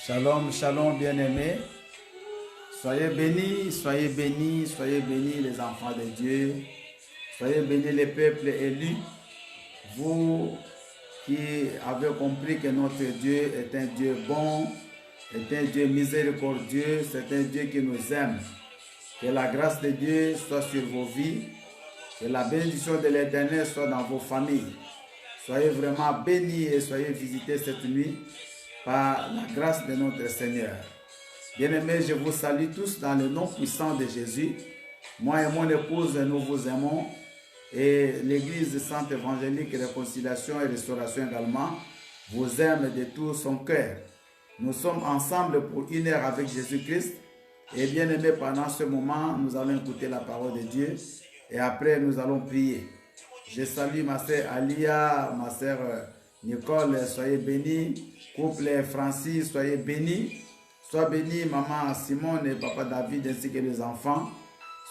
Shalom, shalom, bien-aimés. Soyez bénis, soyez bénis, soyez bénis les enfants de Dieu. Soyez bénis les peuples élus. Vous qui avez compris que notre Dieu est un Dieu bon, est un Dieu miséricordieux, c'est un Dieu qui nous aime. Que la grâce de Dieu soit sur vos vies. Que la bénédiction de l'Éternel soit dans vos familles. Soyez vraiment bénis et soyez visités cette nuit par la grâce de notre Seigneur. Bien-aimés, je vous salue tous dans le nom puissant de Jésus. Moi et mon épouse, nous vous aimons. Et l'Église Sainte Évangélique, Réconciliation et Restauration également, vous aime de tout son cœur. Nous sommes ensemble pour 1 heure avec Jésus-Christ. Et bien-aimés, pendant ce moment, nous allons écouter la parole de Dieu. Et après, nous allons prier. Je salue ma sœur Alia, ma sœur Nicole, soyez bénis. Couple Francis, soyez bénis. Soyez bénis, maman Simone et papa David ainsi que les enfants.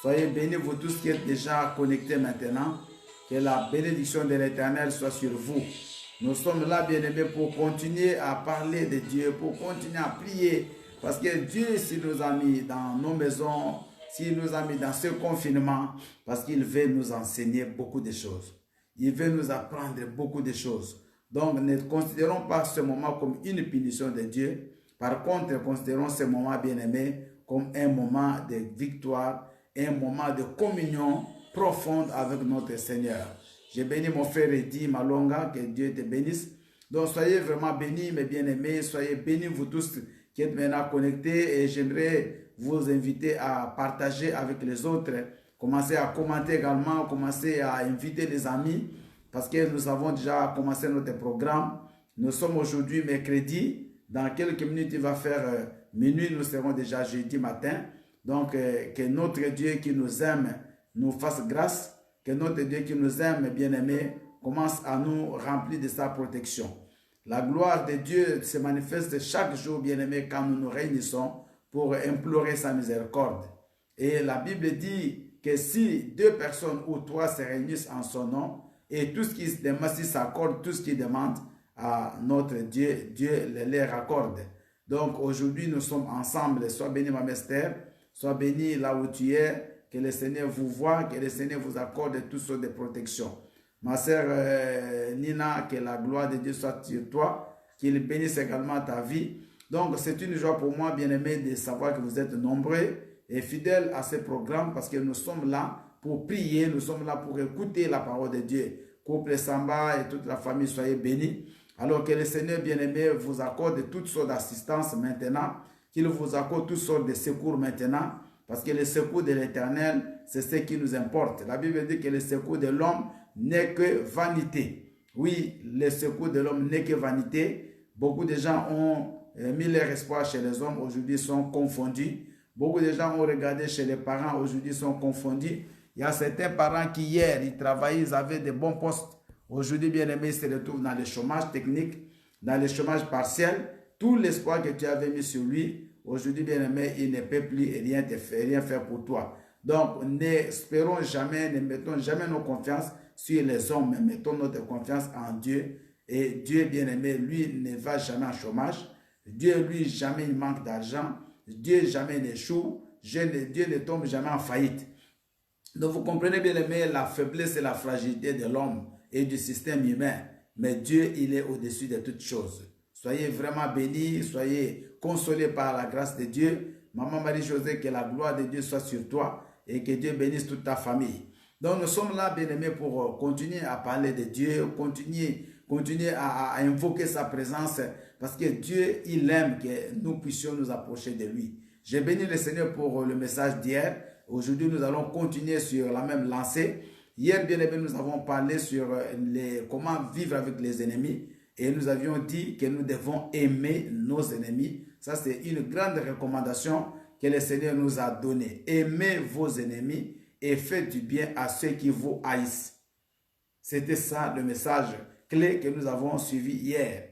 Soyez bénis, vous tous qui êtes déjà connectés maintenant. Que la bénédiction de l'Éternel soit sur vous. Nous sommes là, bien-aimés, pour continuer à parler de Dieu, pour continuer à prier. Parce que Dieu, s'il nous a mis dans nos maisons, s'il nous a mis dans ce confinement, parce qu'il veut nous enseigner beaucoup de choses. Il veut nous apprendre beaucoup de choses. Donc, ne considérons pas ce moment comme une punition de Dieu. Par contre, considérons ce moment, bien-aimé, comme un moment de victoire, un moment de communion profonde avec notre Seigneur. J'ai béni mon frère Eddy Malonga, que Dieu te bénisse. Donc, soyez vraiment bénis, mes bien-aimés. Soyez bénis, vous tous qui êtes maintenant connectés. Et j'aimerais vous inviter à partager avec les autres. Commencez à commenter également, commencez à inviter les amis. Parce que nous avons déjà commencé notre programme. Nous sommes aujourd'hui mercredi. Dans quelques minutes, il va faire minuit. Nous serons déjà jeudi matin. Donc, que notre Dieu qui nous aime nous fasse grâce. Que notre Dieu qui nous aime, bien-aimé, commence à nous remplir de sa protection. La gloire de Dieu se manifeste chaque jour, bien-aimé, quand nous nous réunissons pour implorer sa miséricorde. Et la Bible dit que si 2 personnes ou 3 se réunissent en son nom, et tout ce qui se demande, si s'accorde, tout ce qui demande à notre Dieu, Dieu les raccorde. Donc aujourd'hui, nous sommes ensemble. Sois béni, ma Esther. Sois béni là où tu es. Que le Seigneur vous voie, que le Seigneur vous accorde toutes sortes de protections. Ma sœur Nina, que la gloire de Dieu soit sur toi. Qu'il bénisse également ta vie. Donc c'est une joie pour moi, bien-aimé, de savoir que vous êtes nombreux et fidèles à ce programme parce que nous sommes là pour prier, nous sommes là pour écouter la parole de Dieu. Couple Samba et toute la famille, soyez bénis. Alors que le Seigneur bien-aimé vous accorde toutes sortes d'assistance maintenant, qu'il vous accorde toutes sortes de secours maintenant, parce que le secours de l'Éternel, c'est ce qui nous importe. La Bible dit que le secours de l'homme n'est que vanité. Oui, le secours de l'homme n'est que vanité. Beaucoup de gens ont mis leur espoir chez les hommes, aujourd'hui sont confondus. Beaucoup de gens ont regardé chez les parents, aujourd'hui sont confondus. Il y a certains parents qui hier, ils travaillaient, ils avaient de bons postes. Aujourd'hui, bien-aimés, ils se retrouvent dans le chômage technique, dans le chômage partiel. Tout l'espoir que tu avais mis sur lui, aujourd'hui, bien-aimé, il ne peut plus rien faire pour toi. Donc, n'espérons jamais, ne mettons jamais nos confiances sur les hommes, mais mettons notre confiance en Dieu. Et Dieu, bien-aimé, lui, ne va jamais en chômage. Dieu, lui, jamais il manque d'argent. Dieu, jamais n'échoue. Dieu ne tombe jamais en faillite. Donc vous comprenez bien aimé la faiblesse et la fragilité de l'homme et du système humain. Mais Dieu, il est au-dessus de toutes choses. Soyez vraiment bénis, soyez consolés par la grâce de Dieu. Maman Marie-Josée, que la gloire de Dieu soit sur toi et que Dieu bénisse toute ta famille. Donc nous sommes là, bien-aimés, pour continuer à parler de Dieu, continuer à invoquer sa présence, parce que Dieu, il aime que nous puissions nous approcher de lui. J'ai béni le Seigneur pour le message d'hier. Aujourd'hui, nous allons continuer sur la même lancée. Hier, bien aimé, nous avons parlé sur comment vivre avec les ennemis. Et nous avions dit que nous devons aimer nos ennemis. Ça, c'est une grande recommandation que le Seigneur nous a donnée. Aimez vos ennemis et faites du bien à ceux qui vous haïssent. C'était ça le message clé que nous avons suivi hier.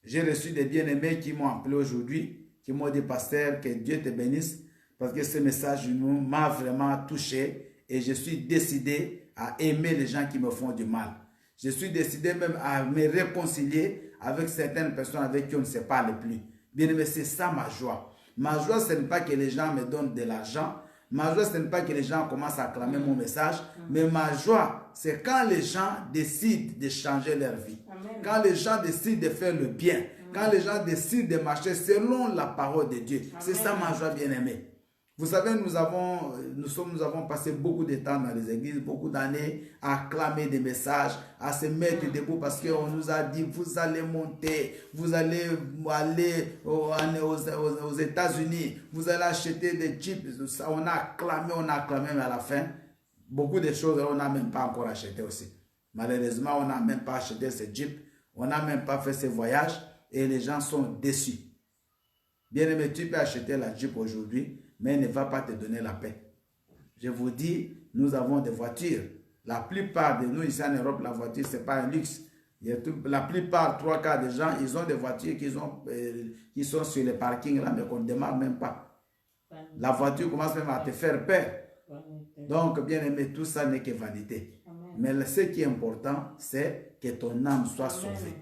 J'ai reçu des bien-aimés qui m'ont appelé aujourd'hui, qui m'ont dit, pasteur, que Dieu te bénisse, parce que ce message m'a vraiment touché et je suis décidé à aimer les gens qui me font du mal. Je suis décidé même à me réconcilier avec certaines personnes avec qui on ne se parle plus. Bien aimé, c'est ça ma joie. Ma joie, ce n'est pas que les gens me donnent de l'argent. Ma joie, ce n'est pas que les gens commencent à acclamer mon message. Mais ma joie, c'est quand les gens décident de changer leur vie. Amen. Quand les gens décident de faire le bien. Amen. Quand les gens décident de marcher selon la parole de Dieu. C'est ça ma joie, bien-aimée. Vous savez, nous avons passé beaucoup de temps dans les églises, beaucoup d'années à acclamer des messages, à se mettre debout parce qu'on nous a dit, vous allez monter, vous allez aller aux États-Unis, vous allez acheter des jeeps. On a acclamé, mais à la fin, beaucoup de choses, on n'a même pas encore acheté aussi. Malheureusement, on n'a même pas acheté ces jeeps, on n'a même pas fait ces voyages et les gens sont déçus. Bien aimé, tu peux acheter la jeep aujourd'hui, mais elle ne va pas te donner la paix. Je vous dis, nous avons des voitures. La plupart de nous ici en Europe, la voiture, ce n'est pas un luxe. La plupart, 3/4 des gens, ils ont des voitures qui sont sur les parkings là, mais qu'on ne démarre même pas. La voiture commence même à te faire peur. Donc, bien aimé, tout ça n'est que vanité. Mais ce qui est important, c'est que ton âme soit sauvée.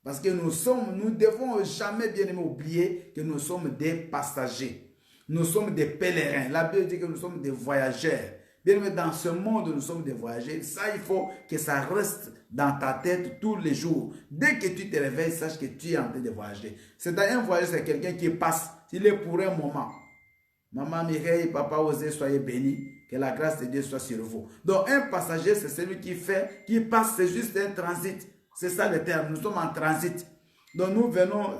Parce que nous devons jamais, bien aimé, oublier que nous sommes des passagers. Nous sommes des pèlerins. La Bible dit que nous sommes des voyageurs. Bien aimé, dans ce monde, nous sommes des voyageurs. Ça, il faut que ça reste dans ta tête tous les jours. Dès que tu te réveilles, sache que tu es en train de voyager. C'est un voyage, c'est quelqu'un qui passe. Il est pour un moment. Maman Mireille, papa Osé, soyez bénis. Que la grâce de Dieu soit sur vous. Donc, un passager, c'est celui qui passe, c'est juste un transit. C'est ça le terme. Nous sommes en transit. Donc, nous venons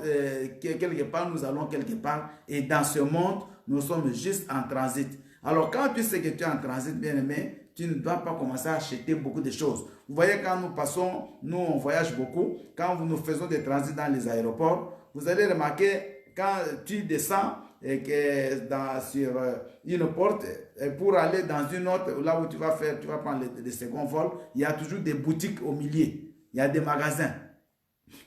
quelque part, nous allons quelque part. Et dans ce monde, nous sommes juste en transit. Alors, quand tu sais que tu es en transit, bien aimé, tu ne dois pas commencer à acheter beaucoup de choses. Vous voyez, quand nous passons, nous, on voyage beaucoup. Quand nous faisons des transits dans les aéroports, vous allez remarquer, quand tu descends et que sur une porte, pour aller dans une autre, là où tu vas prendre le second vol, il y a toujours des boutiques au milieu. Il y a des magasins.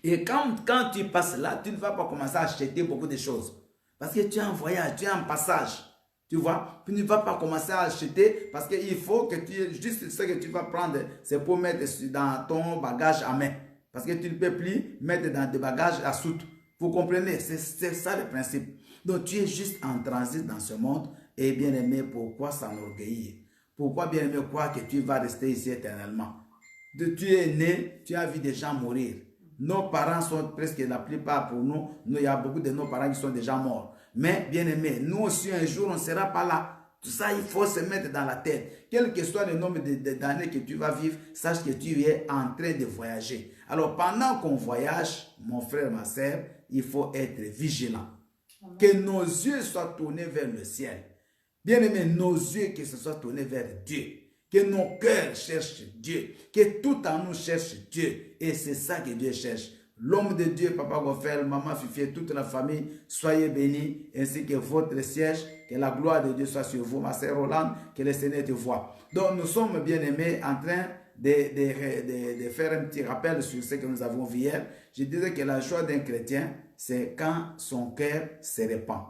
Et quand tu passes là, tu ne vas pas commencer à acheter beaucoup de choses. Parce que tu es en voyage, tu es en passage. Tu vois, tu ne vas pas commencer à acheter parce qu'il faut que juste ce que tu vas prendre, c'est pour mettre dans ton bagage à main. Parce que tu ne peux plus mettre dans des bagages à soute. Vous comprenez? C'est ça le principe. Donc tu es juste en transit dans ce monde. Et bien aimé, pourquoi s'enorgueillir? Pourquoi bien aimé croire que tu vas rester ici éternellement? Tu es né, tu as vu des gens mourir. Nos parents sont presque la plupart pour nous. Il y a beaucoup de nos parents qui sont déjà morts. Mais bien aimé, nous aussi un jour on ne sera pas là. Tout ça, il faut se mettre dans la tête. Quel que soit le nombre d'années que tu vas vivre, sache que tu es en train de voyager. Alors pendant qu'on voyage, mon frère, ma soeur, il faut être vigilant. Amen. Que nos yeux soient tournés vers le ciel. Bien aimé, nos yeux que ce soit tournés vers Dieu. Que nos cœurs cherchent Dieu. Que tout en nous cherche Dieu. Et c'est ça que Dieu cherche. L'homme de Dieu, Papa Goffel, Maman Fifi, toute la famille, soyez bénis, ainsi que votre siège, que la gloire de Dieu soit sur vous, ma sœur Rolande, que le Seigneur te voie. Donc nous sommes bien aimés en train de faire un petit rappel sur ce que nous avons vu hier. Je disais que la joie d'un chrétien, c'est quand son cœur se répand.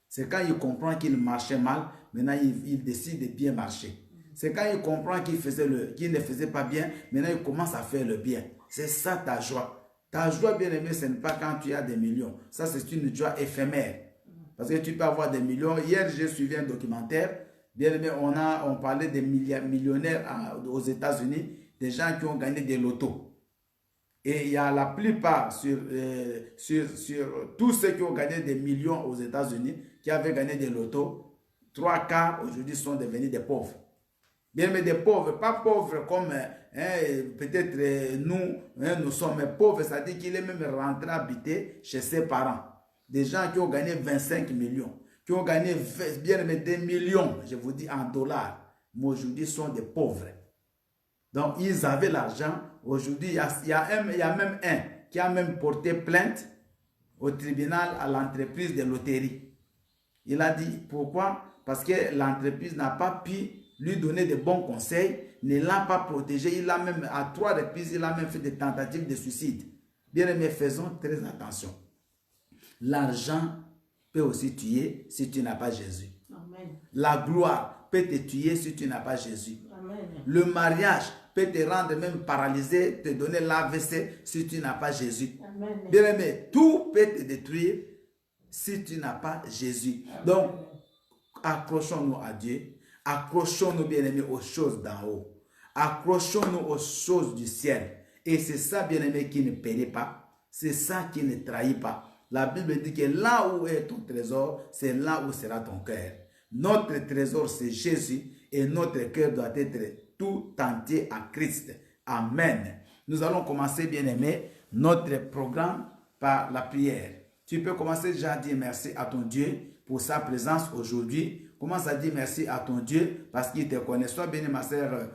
C'est quand il comprend qu'il marchait mal, maintenant il décide de bien marcher. C'est quand il comprend qu'il ne faisait pas bien, maintenant il commence à faire le bien. C'est ça ta joie. Ta joie, bien aimée, ce n'est pas quand tu as des millions. Ça, c'est une joie éphémère. Parce que tu peux avoir des millions. Hier, j'ai suivi un documentaire. Bien aimé, on parlait des millionnaires aux États-Unis, des gens qui ont gagné des lotos. Et il y a la plupart sur tous ceux qui ont gagné des millions aux États-Unis, qui avaient gagné des lotos, 3/4 aujourd'hui sont devenus des pauvres. Bien, mais des pauvres, pas pauvres comme peut-être nous, nous sommes pauvres, c'est-à-dire qu'il est même rentré habiter chez ses parents. Des gens qui ont gagné 25 millions, qui ont gagné bien mais des millions, je vous dis en dollars, mais aujourd'hui sont des pauvres. Donc ils avaient l'argent. Aujourd'hui, il y a même un qui a même porté plainte au tribunal à l'entreprise de loterie. Il a dit pourquoi? Parce que l'entreprise n'a pas pu lui donner de bons conseils, ne l'a pas protégé. Il a même, à 3 reprises, il a même fait des tentatives de suicide. Bien aimés, faisons très attention. L'argent peut aussi tuer si tu n'as pas Jésus. Amen. La gloire peut te tuer si tu n'as pas Jésus. Amen. Le mariage peut te rendre même paralysé, te donner l'AVC si tu n'as pas Jésus. Amen. Bien aimé, tout peut te détruire si tu n'as pas Jésus. Amen. Donc, accrochons-nous à Dieu. Accrochons-nous, bien-aimés, aux choses d'en haut. Accrochons-nous aux choses du ciel. Et c'est ça, bien-aimé, qui ne périt pas. C'est ça qui ne trahit pas. La Bible dit que là où est ton trésor, c'est là où sera ton cœur. Notre trésor, c'est Jésus. Et notre cœur doit être tout entier à Christ. Amen. Nous allons commencer, bien-aimé, notre programme par la prière. Tu peux commencer déjà à dire merci à ton Dieu pour sa présence aujourd'hui. Commence à dire merci à ton Dieu parce qu'il te connaît. Sois béni, ma sœur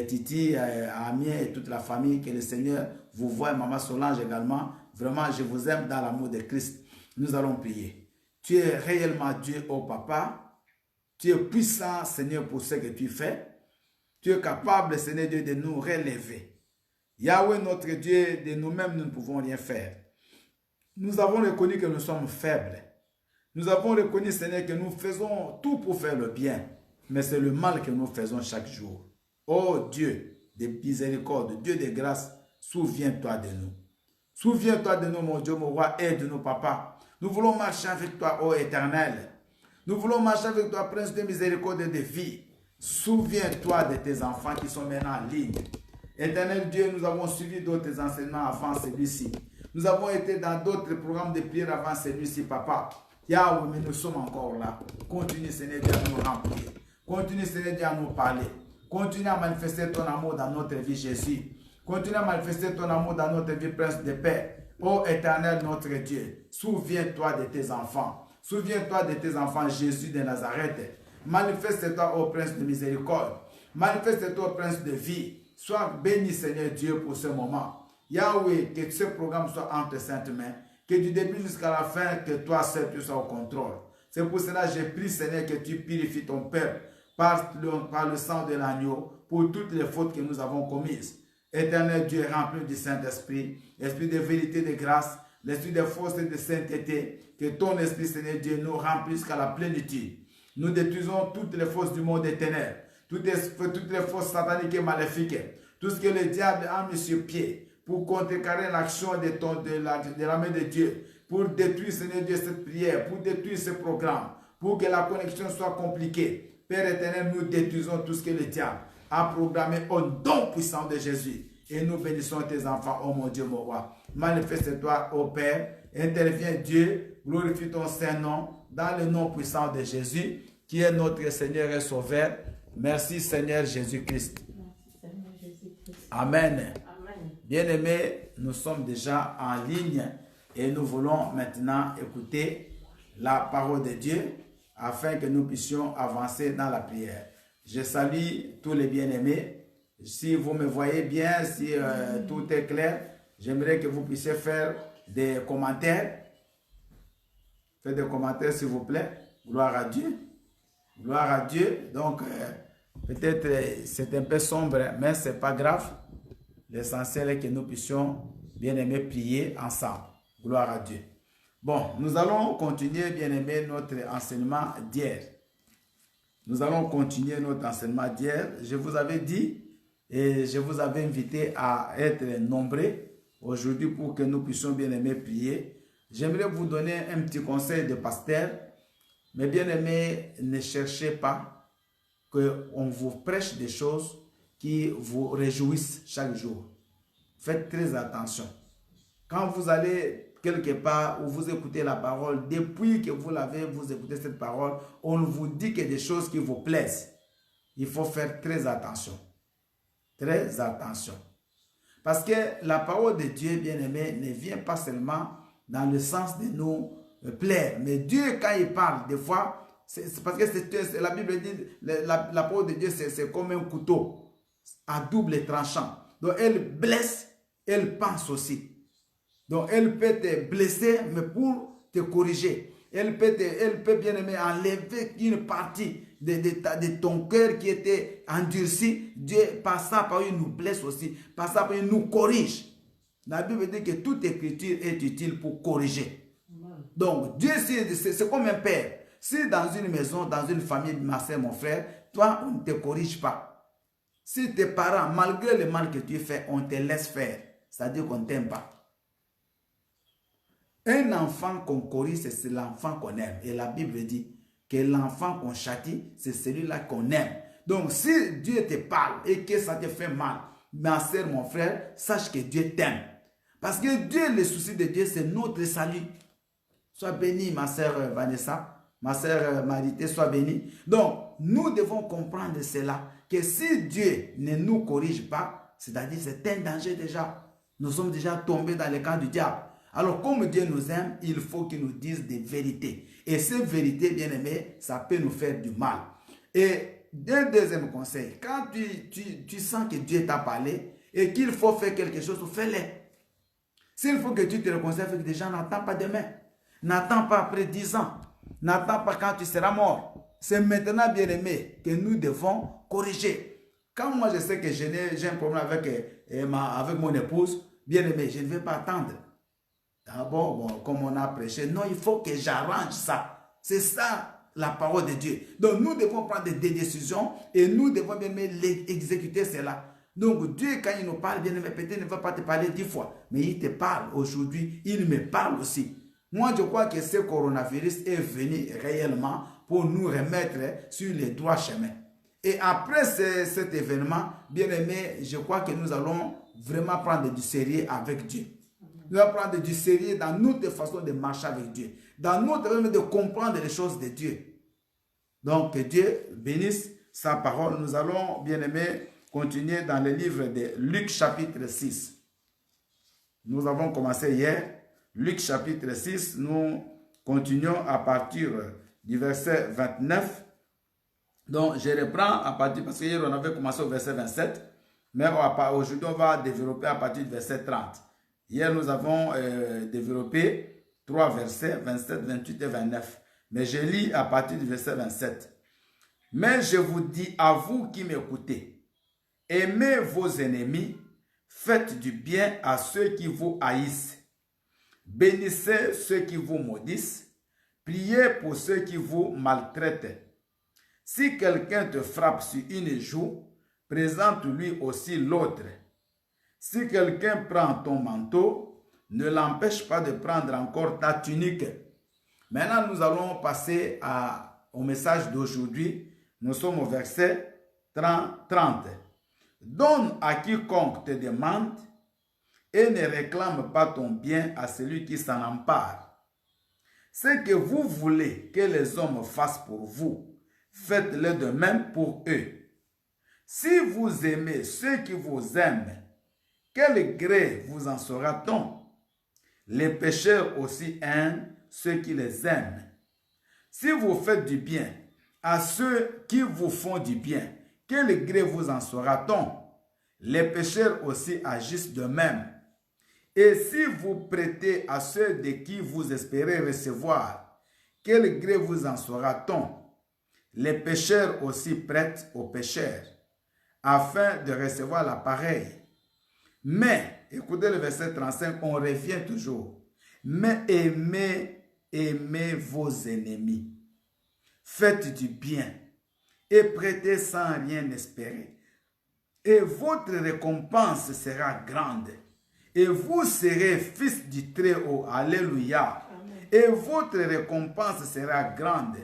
Titi, Amien et toute la famille. Que le Seigneur vous voie, Maman Solange également. Vraiment, je vous aime dans l'amour de Christ. Nous allons prier. Tu es réellement Dieu, oh Papa. Tu es puissant, Seigneur, pour ce que tu fais. Tu es capable, Seigneur Dieu, de nous relever. Yahweh, notre Dieu, de nous-mêmes, nous ne pouvons rien faire. Nous avons reconnu que nous sommes faibles. Nous avons reconnu, Seigneur, que nous faisons tout pour faire le bien. Mais c'est le mal que nous faisons chaque jour. Oh Dieu de miséricorde, Dieu de grâce, souviens-toi de nous. Souviens-toi de nous, mon Dieu, mon roi, aide-nous, papa. Nous voulons marcher avec toi, ô Éternel. Nous voulons marcher avec toi, Prince de miséricorde et de vie. Souviens-toi de tes enfants qui sont maintenant en ligne. Éternel Dieu, nous avons suivi d'autres enseignements avant celui-ci. Nous avons été dans d'autres programmes de prière avant celui-ci, papa. Yahweh, mais nous sommes encore là. Continue, Seigneur Dieu, à nous remplir. Continue, Seigneur Dieu, à nous parler. Continue à manifester ton amour dans notre vie, Jésus. Continue à manifester ton amour dans notre vie, Prince de paix. Ô Éternel, notre Dieu, souviens-toi de tes enfants. Souviens-toi de tes enfants, Jésus de Nazareth. Manifeste-toi, ô Prince de miséricorde. Manifeste-toi, Prince de vie. Sois béni, Seigneur Dieu, pour ce moment. Yahweh, que ce programme soit entre tes saintes mains. Que du début jusqu'à la fin, que toi seul tu sois au contrôle. C'est pour cela que je prie, Seigneur, que tu purifies ton peuple par le sang de l'agneau pour toutes les fautes que nous avons commises. Éternel Dieu, rempli du Saint-Esprit, esprit de vérité, de grâce, l'esprit de force et de sainteté, que ton esprit, Seigneur Dieu, nous remplisse jusqu'à la plénitude. Nous détruisons toutes les forces du monde des ténèbres, toutes les forces sataniques et maléfiques, tout ce que le diable a mis sur pied pour contrecarrer l'action de la main de Dieu, pour détruire, Seigneur Dieu, cette prière, pour détruire ce programme, pour que la connexion soit compliquée. Père éternel, nous détruisons tout ce que le diable a programmé au nom puissant de Jésus. Et nous bénissons tes enfants, oh mon Dieu, mon roi. Manifeste-toi, ô Père. Interviens, Dieu. Glorifie ton Saint-Nom dans le nom puissant de Jésus, qui est notre Seigneur et Sauveur. Merci, Seigneur Jésus-Christ. Amen. Bien-aimés, nous sommes déjà en ligne et nous voulons maintenant écouter la parole de Dieu afin que nous puissions avancer dans la prière. Je salue tous les bien-aimés. Si vous me voyez bien, si tout est clair, j'aimerais que vous puissiez faire des commentaires. Faites des commentaires, s'il vous plaît. Gloire à Dieu. Gloire à Dieu. Donc, peut-être c'est un peu sombre, mais ce n'est pas grave. L'essentiel est que nous puissions, bien-aimés, prier ensemble. Gloire à Dieu. Bon, nous allons continuer, bien-aimés, notre enseignement d'hier. Nous allons continuer notre enseignement d'hier. Je vous avais dit et je vous avais invité à être nombreux aujourd'hui pour que nous puissions, bien-aimés, prier. J'aimerais vous donner un petit conseil de pasteur. Mais bien-aimés, ne cherchez pas qu'on vous prêche des choses qui vous réjouissent chaque jour. Faites très attention. Quand vous allez quelque part où vous écoutez la parole, depuis que vous écoutez cette parole, on vous dit que des choses qui vous plaisent. il faut faire très attention. Très attention. Parce que la parole de Dieu, bien-aimé, ne vient pas seulement dans le sens de nous plaire. Mais Dieu, quand il parle, des fois, c'est parce que la Bible dit, la parole de Dieu, c'est comme un couteau à double tranchant. Donc, elle blesse, elle pense aussi. Donc, elle peut te blesser, mais pour te corriger. Elle peut bien aimer enlever une partie de ton cœur qui était endurci. Dieu, par ça, par il nous blesse aussi. Par ça, par il nous corrige. La Bible dit que toute écriture est utile pour corriger. Donc, Dieu, c'est comme un père. Si dans une maison, dans une famille, ma soeur, mon frère, toi, on ne te corrige pas. Si tes parents, malgré le mal que tu fais, on te laisse faire, c'est-à-dire qu'on ne t'aime pas. Un enfant qu'on corrige, c'est l'enfant qu'on aime. Et la Bible dit que l'enfant qu'on châtie, c'est celui-là qu'on aime. Donc, si Dieu te parle et que ça te fait mal, ma soeur, mon frère, sache que Dieu t'aime. Parce que Dieu, le souci de Dieu, c'est notre salut. Sois bénie, ma soeur Vanessa. Ma soeur Marité, sois bénie. Donc, nous devons comprendre cela, que si Dieu ne nous corrige pas, c'est-à-dire c'est un danger déjà. Nous sommes déjà tombés dans le camp du diable. Alors, comme Dieu nous aime, il faut qu'il nous dise des vérités. Et ces vérités, bien aimées, ça peut nous faire du mal. Et un deuxième conseil, quand tu sens que Dieu t'a parlé et qu'il faut faire quelque chose, fais-le. S'il faut que tu te réconcilies avec des gens, n'attends pas demain. N'attends pas après 10 ans. N'attends pas quand tu seras mort. C'est maintenant, bien aimé, que nous devons corriger. Quand moi je sais que j'ai un problème avec mon épouse, bien aimé, je ne vais pas attendre. Ah bon, comme on a prêché, non, il faut que j'arrange ça. C'est ça la parole de Dieu. Donc nous devons prendre des décisions et nous devons bien aimé exécuter cela. Donc Dieu, quand il nous parle, bien aimé, peut-être il ne va pas te parler 10 fois, mais il te parle aujourd'hui, il me parle aussi. Moi, je crois que ce coronavirus est venu réellement pour nous remettre sur les droits chemins. Et après cet événement, bien aimé, je crois que nous allons vraiment prendre du sérieux avec Dieu. Nous allons prendre du sérieux dans notre façon de marcher avec Dieu, dans notre façon de comprendre les choses de Dieu. Donc, que Dieu bénisse sa parole. Nous allons, bien aimé, continuer dans le livre de Luc chapitre 6. Nous avons commencé hier. Luc chapitre 6, nous continuons à partir du verset 29. Donc, je reprends à partir, parce qu'hier on avait commencé au verset 27, mais aujourd'hui on va développer à partir du verset 30. Hier nous avons développé 3 versets, 27, 28 et 29. Mais je lis à partir du verset 27. Mais je vous dis à vous qui m'écoutez, aimez vos ennemis, faites du bien à ceux qui vous haïssent. Bénissez ceux qui vous maudissent, priez pour ceux qui vous maltraitent. Si quelqu'un te frappe sur une joue, présente-lui aussi l'autre. Si quelqu'un prend ton manteau, ne l'empêche pas de prendre encore ta tunique. Maintenant, nous allons passer au message d'aujourd'hui. Nous sommes au verset 30. Donne à quiconque te demande, et ne réclame pas ton bien à celui qui s'en empare. Ce que vous voulez que les hommes fassent pour vous, faites-le de même pour eux. Si vous aimez ceux qui vous aiment, quel gré vous en sera-t-on? Les pécheurs aussi aiment ceux qui les aiment. Si vous faites du bien à ceux qui vous font du bien, quel gré vous en sera-t-on? Les pécheurs aussi agissent de même. Et si vous prêtez à ceux de qui vous espérez recevoir, quel gré vous en sera-t-on? Les pécheurs aussi prêtent aux pécheurs, afin de recevoir la pareille. Mais, écoutez le verset 35, on revient toujours. Mais aimez vos ennemis. Faites du bien et prêtez sans rien espérer. Et votre récompense sera grande. Et vous serez fils du Très-Haut. Alléluia. Amen. Et votre récompense sera grande.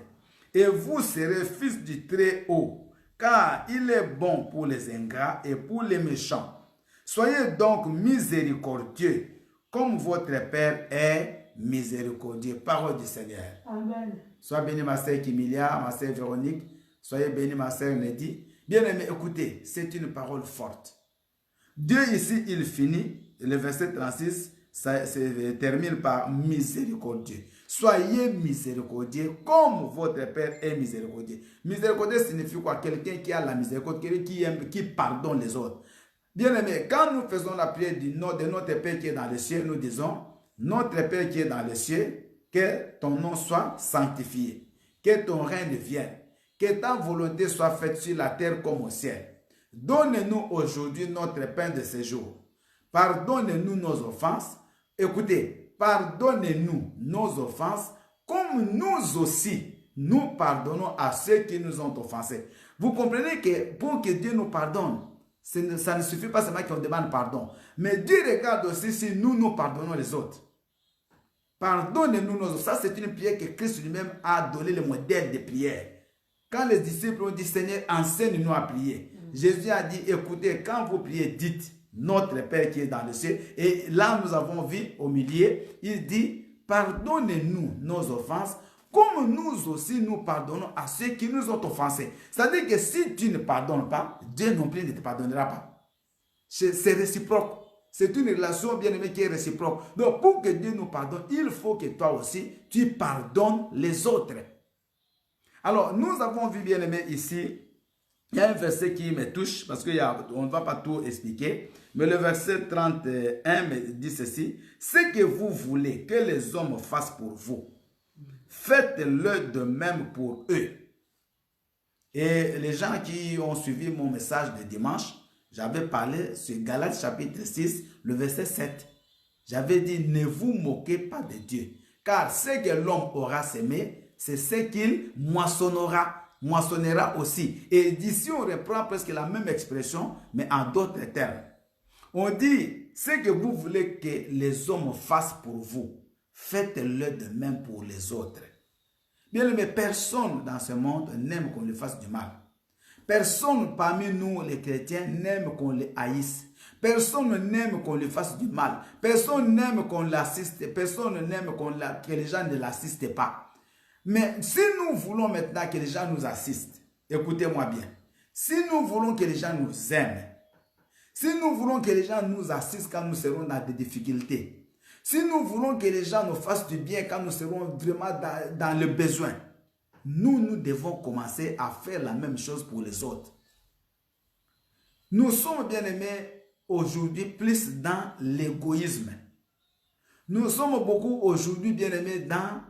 Et vous serez fils du Très-Haut. Car il est bon pour les ingrats et pour les méchants. Soyez donc miséricordieux, comme votre Père est miséricordieux. Parole du Seigneur. Amen. Sois béni ma sœur Kimilia, ma sœur Véronique. Soyez béni ma sœur Lady. Bien aimé, écoutez, c'est une parole forte. Dieu ici, il finit, le verset 36, ça termine par miséricordieux. Soyez miséricordieux comme votre Père est miséricordieux. Miséricordieux signifie quoi? Quelqu'un qui a la miséricorde, quelqu'un qui aime, qui pardonne les autres. Bien aimé, quand nous faisons la prière de notre Père qui est dans les cieux, nous disons, notre Père qui est dans les cieux, que ton nom soit sanctifié, que ton règne vienne, que ta volonté soit faite sur la terre comme au ciel. Donne-nous aujourd'hui notre pain de ce jour. Pardonne-nous nos offenses. Écoutez, pardonnez-nous nos offenses comme nous aussi, nous pardonnons à ceux qui nous ont offensés. Vous comprenez que pour que Dieu nous pardonne, ça ne suffit pas seulement qu'on demande pardon. Mais Dieu regarde aussi si nous pardonnons les autres. Pardonnez-nous nos offenses. Ça, c'est une prière que Christ lui-même a donné le modèle de prière. Quand les disciples ont dit, Seigneur, enseigne-nous à prier. Jésus a dit, écoutez, quand vous priez, dites, notre Père qui est dans le ciel. Et là, nous avons vu au milieu, il dit, pardonnez-nous nos offenses, comme nous aussi nous pardonnons à ceux qui nous ont offensés. C'est-à-dire que si tu ne pardonnes pas, Dieu non plus ne te pardonnera pas. C'est réciproque. C'est une relation bien aimée qui est réciproque. Donc, pour que Dieu nous pardonne, il faut que toi aussi, tu pardonnes les autres. Alors, nous avons vu bien aimé ici, il y a un verset qui me touche, parce qu'on ne va pas tout expliquer, mais le verset 31 me dit ceci, « Ce que vous voulez que les hommes fassent pour vous, faites-le de même pour eux. » Et les gens qui ont suivi mon message de dimanche, j'avais parlé sur Galates chapitre 6, le verset 7. J'avais dit, ne vous moquez pas de Dieu, car ce que l'homme aura semé, c'est ce qu'il moissonnera aussi. Et d'ici, on reprend presque la même expression, mais en d'autres termes. On dit, ce que vous voulez que les hommes fassent pour vous, faites-le de même pour les autres. Bien aimé, personne dans ce monde n'aime qu'on lui fasse du mal. Personne parmi nous, les chrétiens, n'aime qu'on les haïsse. Personne n'aime qu'on lui fasse du mal. Personne n'aime qu'on l'assiste. Personne n'aime que les gens ne l'assistent pas. Mais si nous voulons maintenant que les gens nous assistent, écoutez-moi bien, si nous voulons que les gens nous aiment, si nous voulons que les gens nous assistent quand nous serons dans des difficultés, si nous voulons que les gens nous fassent du bien quand nous serons vraiment dans le besoin, nous devons commencer à faire la même chose pour les autres. Nous sommes bien aimés aujourd'hui plus dans l'égoïsme. Nous sommes beaucoup aujourd'hui bien aimés dans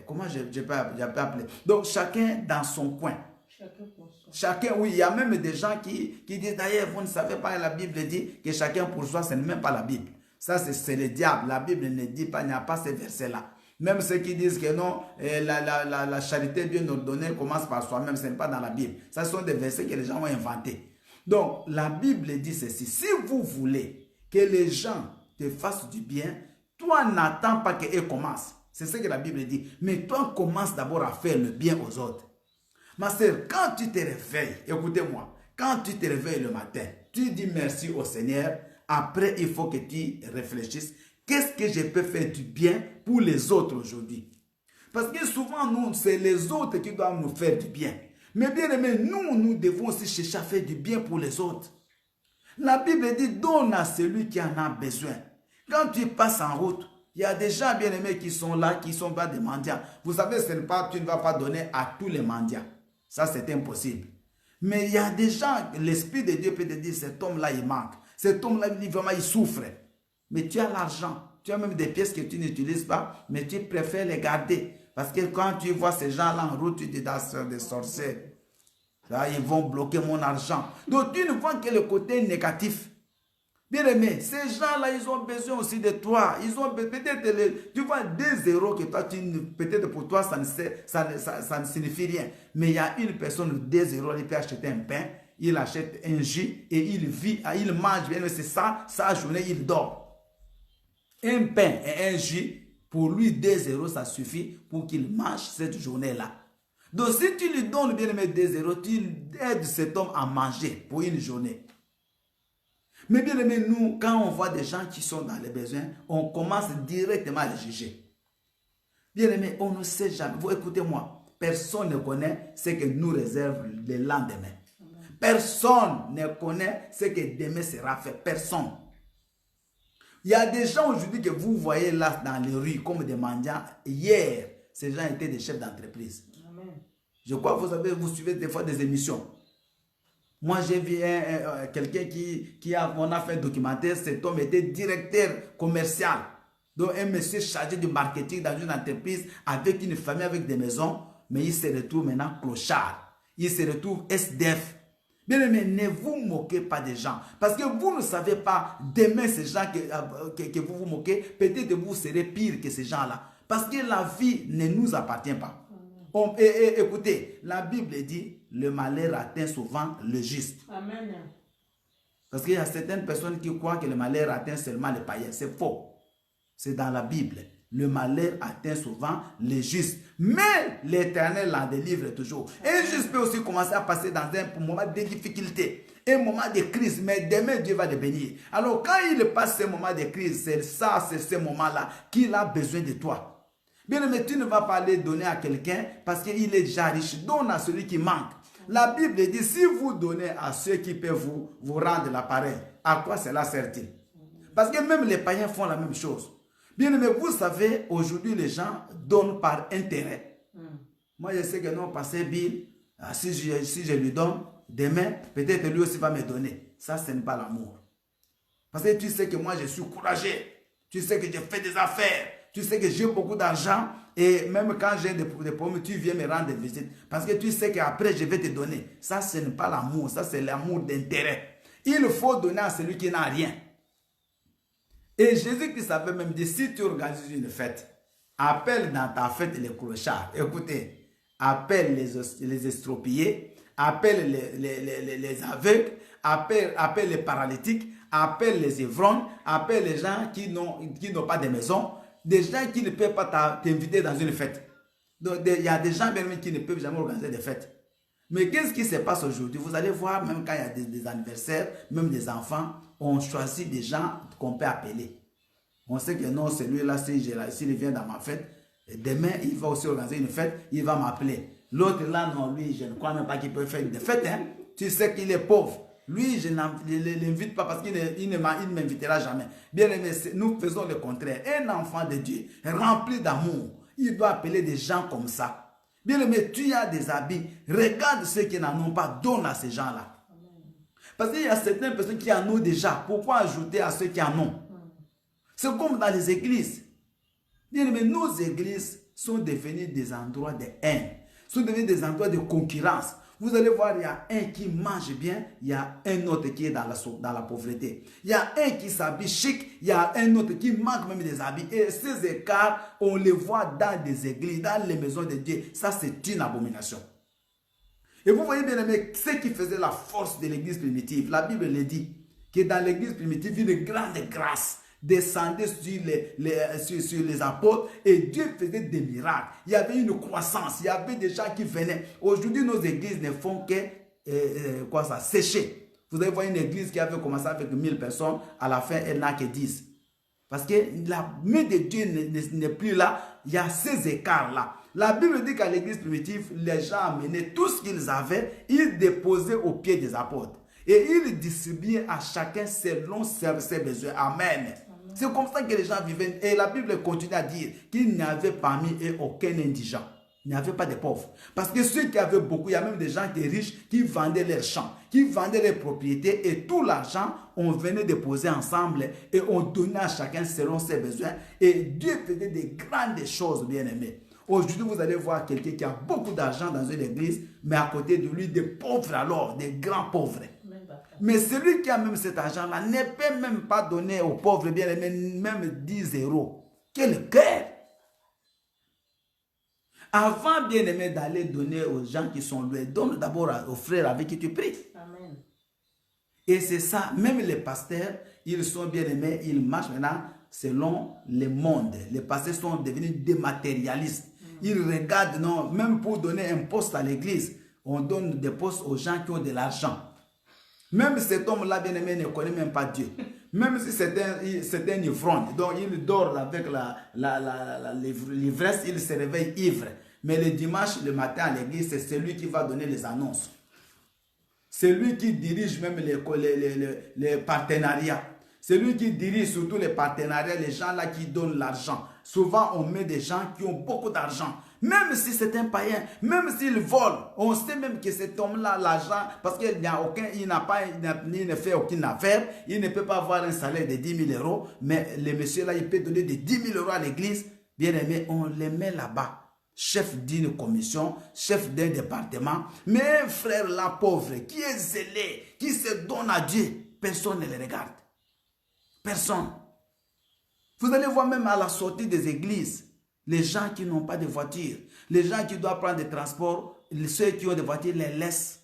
comment j'ai pas appelé. Donc chacun dans son coin. Chacun pour soi. Chacun, oui, il y a même des gens qui disent d'ailleurs, vous ne savez pas, la Bible dit que chacun pour soi, ce n'est même pas la Bible. Ça, c'est le diable. La Bible ne dit pas, il n'y a pas ces versets-là. Même ceux qui disent que non, la charité Dieu nous donne commence par soi-même, ce n'est pas dans la Bible. Ça, ce sont des versets que les gens ont inventés. Donc, la Bible dit ceci. Si vous voulez que les gens te fassent du bien, toi, n'attends pas qu'eux commencent. C'est ce que la Bible dit. Mais toi, commence d'abord à faire le bien aux autres. Ma sœur, quand tu te réveilles, écoutez-moi, quand tu te réveilles le matin, tu dis merci au Seigneur. Après, il faut que tu réfléchisses. Qu'est-ce que je peux faire du bien pour les autres aujourd'hui? Parce que souvent, nous, c'est les autres qui doivent nous faire du bien. Mais bien aimé, nous devons aussi chercher à faire du bien pour les autres. La Bible dit, donne à celui qui en a besoin. Quand tu passes en route, il y a des gens bien aimés qui sont là, qui ne sont pas des mendiants. Vous savez, tu ne vas pas donner à tous les mendiants. Ça, c'est impossible. Mais il y a des gens, l'Esprit de Dieu peut te dire, cet homme-là, il manque. Cet homme-là, vraiment, il souffre. Mais tu as l'argent. Tu as même des pièces que tu n'utilises pas, mais tu préfères les garder. Parce que quand tu vois ces gens-là en route, tu te dis, c'est des sorciers. Là, ils vont bloquer mon argent. Donc, tu ne vois que le côté négatif. Bien aimé, ces gens-là, ils ont besoin aussi de toi. Ils ont peut-être, tu vois, des euros que toi, peut-être pour toi, ça ne signifie rien. Mais il y a une personne, 2 euros, il peut acheter un pain, il achète un jus et il vit, il mange. Bien aimé, c'est ça, sa journée, il dort. Un pain et un jus, pour lui, 2 euros, ça suffit pour qu'il mange cette journée-là. Donc, si tu lui donnes, bien aimé, 2 euros, tu aides cet homme à manger pour une journée. Mais bien aimé, nous, quand on voit des gens qui sont dans les besoins, on commence directement à les juger. Bien aimé, on ne sait jamais. Vous écoutez-moi, personne ne connaît ce que nous réserve le lendemain. Personne ne connaît ce que demain sera fait. Personne. Il y a des gens aujourd'hui que vous voyez là dans les rues comme des mendiants. Hier, ces gens étaient des chefs d'entreprise. Je crois que vous suivez des fois des émissions. Moi, j'ai vu quelqu'un on a fait un documentaire. Cet homme était directeur commercial. Donc, un monsieur chargé du marketing dans une entreprise avec une famille, avec des maisons. Mais il se retrouve maintenant clochard. Il se retrouve SDF. Bien aimé, ne vous moquez pas des gens. Parce que vous ne savez pas, demain, ces gens que vous vous moquez, peut-être vous serez pire que ces gens-là. Parce que la vie ne nous appartient pas. Écoutez, la Bible dit, le malheur atteint souvent le juste. Amen. Parce qu'il y a certaines personnes qui croient que le malheur atteint seulement les païens. C'est faux. C'est dans la Bible. Le malheur atteint souvent les justes. Mais l'Éternel l'en délivre toujours. Et juste peut aussi commencer à passer dans un moment de difficulté, un moment de crise. Mais demain, Dieu va le bénir. Alors, quand il passe ce moment de crise, c'est ce moment-là qu'il a besoin de toi. Bien aimé, tu ne vas pas aller donner à quelqu'un parce qu'il est déjà riche. Donne à celui qui manque. La Bible dit, si vous donnez à ceux qui peuvent vous rendre l'appareil, à quoi cela sert-il? Parce que même les païens font la même chose. Bien aimé, vous savez, aujourd'hui, les gens donnent par intérêt. Moi, je sais que non, passer Bill, si je lui donne, demain, peut-être lui aussi va me donner. Ça, ce n'est pas l'amour. Parce que tu sais que moi, je suis courageux. Tu sais que je fais des affaires. Tu sais que j'ai beaucoup d'argent. Et même quand j'ai des problèmes, tu viens me rendre visite. Parce que tu sais qu'après, je vais te donner. Ça, ce n'est pas l'amour. Ça, c'est l'amour d'intérêt. Il faut donner à celui qui n'a rien. Et Jésus-Christ avait même dit, si tu organises une fête, appelle dans ta fête les clochards. Écoutez, appelle les estropiés, appelle les aveugles, appelle les paralytiques, appelle les ivrognes, appelle les gens qui n'ont pas de maison, des gens qui ne peuvent pas t'inviter dans une fête. Donc, il y a des gens même qui ne peuvent jamais organiser des fêtes. Mais qu'est-ce qui se passe aujourd'hui? Vous allez voir, même quand il y a des anniversaires, même des enfants, on choisit des gens qu'on peut appeler. On sait que non, celui-là, s'il vient dans ma fête, demain, il va aussi organiser une fête, il va m'appeler. L'autre là, non, lui, je ne crois même pas qu'il peut faire une fête. Hein? Tu sais qu'il est pauvre. Lui, je ne l'invite pas parce qu'il ne m'invitera jamais. Bien aimé, nous faisons le contraire. Un enfant de Dieu, rempli d'amour, il doit appeler des gens comme ça. Bien aimé, tu as des habits, regarde ceux qui n'en ont pas, donne à ces gens-là. Parce qu'il y a certaines personnes qui en ont déjà. Pourquoi ajouter à ceux qui en ont? C'est comme dans les églises. Bien aimé, nos églises sont devenues des endroits de haine, sont devenues des endroits de concurrence. Vous allez voir, il y a un qui mange bien, il y a un autre qui est dans la pauvreté. Il y a un qui s'habille chic, il y a un autre qui manque même des habits. Et ces écarts, on les voit dans des églises, dans les maisons de Dieu. Ça, c'est une abomination. Et vous voyez bien aimé, ce qui faisait la force de l'église primitive, la Bible le dit, que dans l'église primitive, une grande grâce descendait sur les apôtres et Dieu faisait des miracles. Il y avait une croissance, il y avait des gens qui venaient. Aujourd'hui, nos églises ne font que sécher. Vous allez voir une église qui avait commencé avec 1000 personnes, à la fin, elle n'a que 10. Parce que la main de Dieu n'est plus là, il y a ces écarts-là. La Bible dit qu'à l'église primitive, les gens amenaient tout ce qu'ils avaient, ils déposaient aux pieds des apôtres. Et ils distribuaient à chacun selon ses besoins. Amen. C'est comme ça que les gens vivaient. Et la Bible continue à dire qu'il n'y avait parmi eux aucun indigent. Il n'y avait pas de pauvres. Parce que ceux qui avaient beaucoup, il y a même des gens qui étaient riches, qui vendaient leurs champs, qui vendaient leurs propriétés. Et tout l'argent, on venait déposer ensemble et on donnait à chacun selon ses besoins. Et Dieu faisait des grandes choses, bien aimés. Aujourd'hui, vous allez voir quelqu'un qui a beaucoup d'argent dans une église, mais à côté de lui, des pauvres alors, des grands pauvres. Mais celui qui a même cet argent-là ne peut même pas donner aux pauvres, bien aimés, même 10 euros. Quel cœur! Avant, bien aimé, d'aller donner aux gens qui sont loués, donne d'abord aux frères avec qui tu pries. Amen. Et c'est ça, même les pasteurs, ils sont bien aimés, ils marchent maintenant selon le monde. Les pasteurs sont devenus dématérialistes. Ils regardent, non, même pour donner un poste à l'église, on donne des postes aux gens qui ont de l'argent. Même cet homme-là, bien aimé, ne connaît même pas Dieu. Même si c'est un ivrogne, donc il dort avec l'ivresse, il se réveille ivre. Mais le dimanche, le matin à l'église, c'est celui qui va donner les annonces. C'est lui qui dirige même les partenariats. C'est lui qui dirige surtout les partenariats, les gens là qui donnent l'argent. Souvent, on met des gens qui ont beaucoup d'argent. Même si c'est un païen, même s'il vole, on sait même que cet homme-là, l'argent, parce qu'il ne fait aucune affaire, il ne peut pas avoir un salaire de 10 000 euros, mais le monsieur-là, il peut donner de 10 000 euros à l'église. Bien aimé, on les met là-bas. Chef d'une commission, chef d'un département, mais un frère là pauvre, qui est zélé, qui se donne à Dieu, personne ne le regarde. Personne. Vous allez voir même à la sortie des églises, les gens qui n'ont pas de voiture, les gens qui doivent prendre des transports, ceux qui ont des voitures les laissent.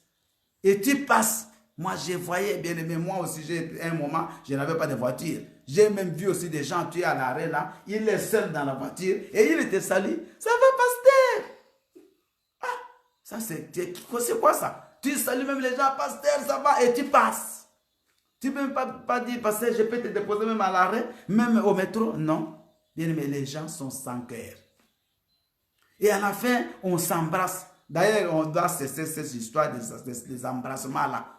Et tu passes. Moi, je voyais, bien aimé, moi aussi, j'ai un moment, je n'avais pas de voiture. J'ai même vu aussi des gens, tu es à l'arrêt là, il est seul dans la voiture et il te salue. Ça va, pasteur? Ah, ça c'est quoi ça? Tu salues même les gens, pasteur, ça va, et tu passes. Tu ne peux même pas dire, pasteur, je peux te déposer même à l'arrêt, même au métro. Non. Bien aimé, les gens sont sans cœur. Et à la fin, on s'embrasse. D'ailleurs, on doit cesser cette histoire des embrassements là.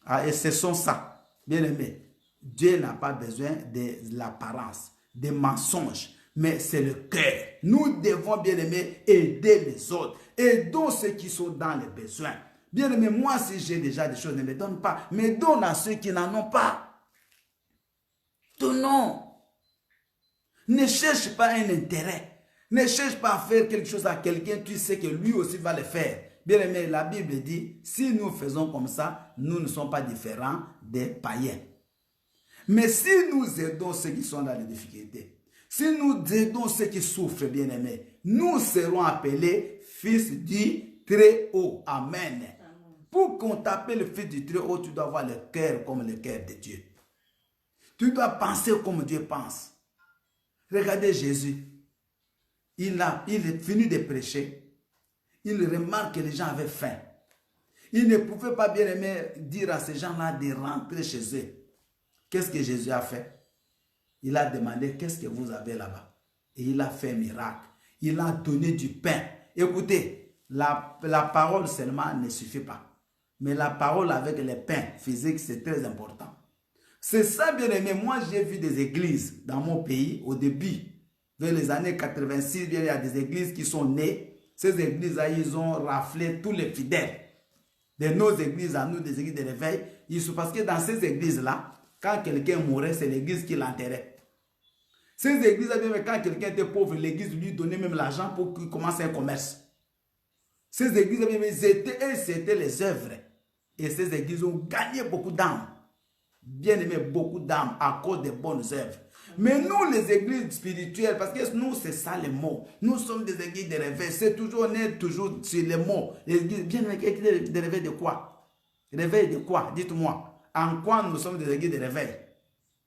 Ah, et ce sont ça. Bien aimé. Dieu n'a pas besoin de l'apparence, des mensonges, mais c'est le cœur. Nous devons, bien aimé, aider les autres. Aidons ceux qui sont dans les besoins. Bien aimé, moi, si j'ai déjà des choses, ne me donne pas, mais donne à ceux qui n'en ont pas. Donnons. Ne cherche pas un intérêt. Ne cherche pas à faire quelque chose à quelqu'un, tu sais que lui aussi va le faire. Bien aimé, la Bible dit, si nous faisons comme ça, nous ne sommes pas différents des païens. Mais si nous aidons ceux qui sont dans les difficultés, si nous aidons ceux qui souffrent, bien aimés, nous serons appelés fils du Très-Haut. Amen. Pour qu'on t'appelle fils du Très-Haut, tu dois avoir le cœur comme le cœur de Dieu. Tu dois penser comme Dieu pense. Regardez Jésus. Il est fini de prêcher. Il remarque que les gens avaient faim. Il ne pouvait pas, bien aimé, dire à ces gens-là de rentrer chez eux. Qu'est-ce que Jésus a fait? Il a demandé, qu'est-ce que vous avez là-bas? Et il a fait un miracle. Il a donné du pain. Écoutez, la parole seulement ne suffit pas. Mais la parole avec le pain physique, c'est très important. C'est ça, bien aimé. Moi, j'ai vu des églises dans mon pays au début. Vers les années 86, il y a des églises qui sont nées. Ces églises-là, ils ont raflé tous les fidèles. De nos églises à nous, des églises de réveil. Parce que dans ces églises-là, quand quelqu'un mourait, c'est l'église qui l'enterrait. Ces églises-là, quand quelqu'un était pauvre, l'église lui donnait même l'argent pour qu'il commence un commerce. Ces églises-là, c'était les œuvres. Et ces églises ont gagné beaucoup d'âmes. Bien aimé, beaucoup d'âmes à cause des bonnes œuvres. Mais nous, les églises spirituelles, parce que nous, c'est ça les mots. Nous sommes des églises de réveil. C'est toujours, on est toujours sur les mots. Les églises, bien aimé, de réveil de quoi? Réveil de quoi? Dites-moi. En quoi nous sommes des églises de réveil?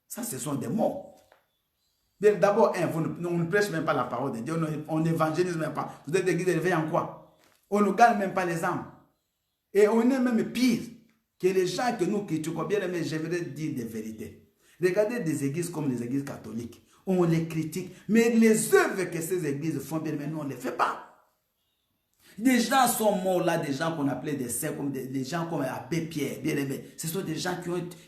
Ça, ce sont des mots. Bien, d'abord, on ne prêche même pas la parole de Dieu. On n'évangélise même pas. Vous êtes des églises de réveil en quoi? On ne gagne même pas les âmes. Et on est même pire que les gens que nous critiquons. Bien aimé, j'aimerais dire des vérités. Regardez des églises comme les églises catholiques. On les critique. Mais les œuvres que ces églises font, bien aimé, nous, on ne les fait pas. Des gens sont morts là, des gens qu'on appelait des saints, comme des gens comme Abbé Pierre, bien aimé. Ce sont des gens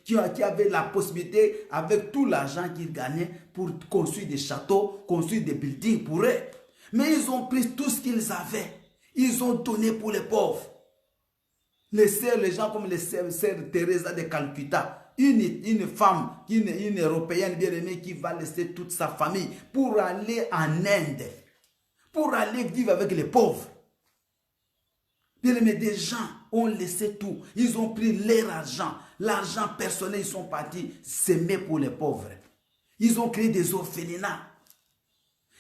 qui avaient la possibilité, avec tout l'argent qu'ils gagnaient, pour construire des châteaux, construire des buildings pour eux. Mais ils ont pris tout ce qu'ils avaient. Ils ont donné pour les pauvres. Les gens comme les sœurs Teresa de Calcutta, une femme, une européenne bien aimée qui va laisser toute sa famille pour aller en Inde, pour aller vivre avec les pauvres. Bien aimé, des gens ont laissé tout. Ils ont pris leur argent, l'argent personnel, ils sont partis s'aimer pour les pauvres. Ils ont créé des orphelinats.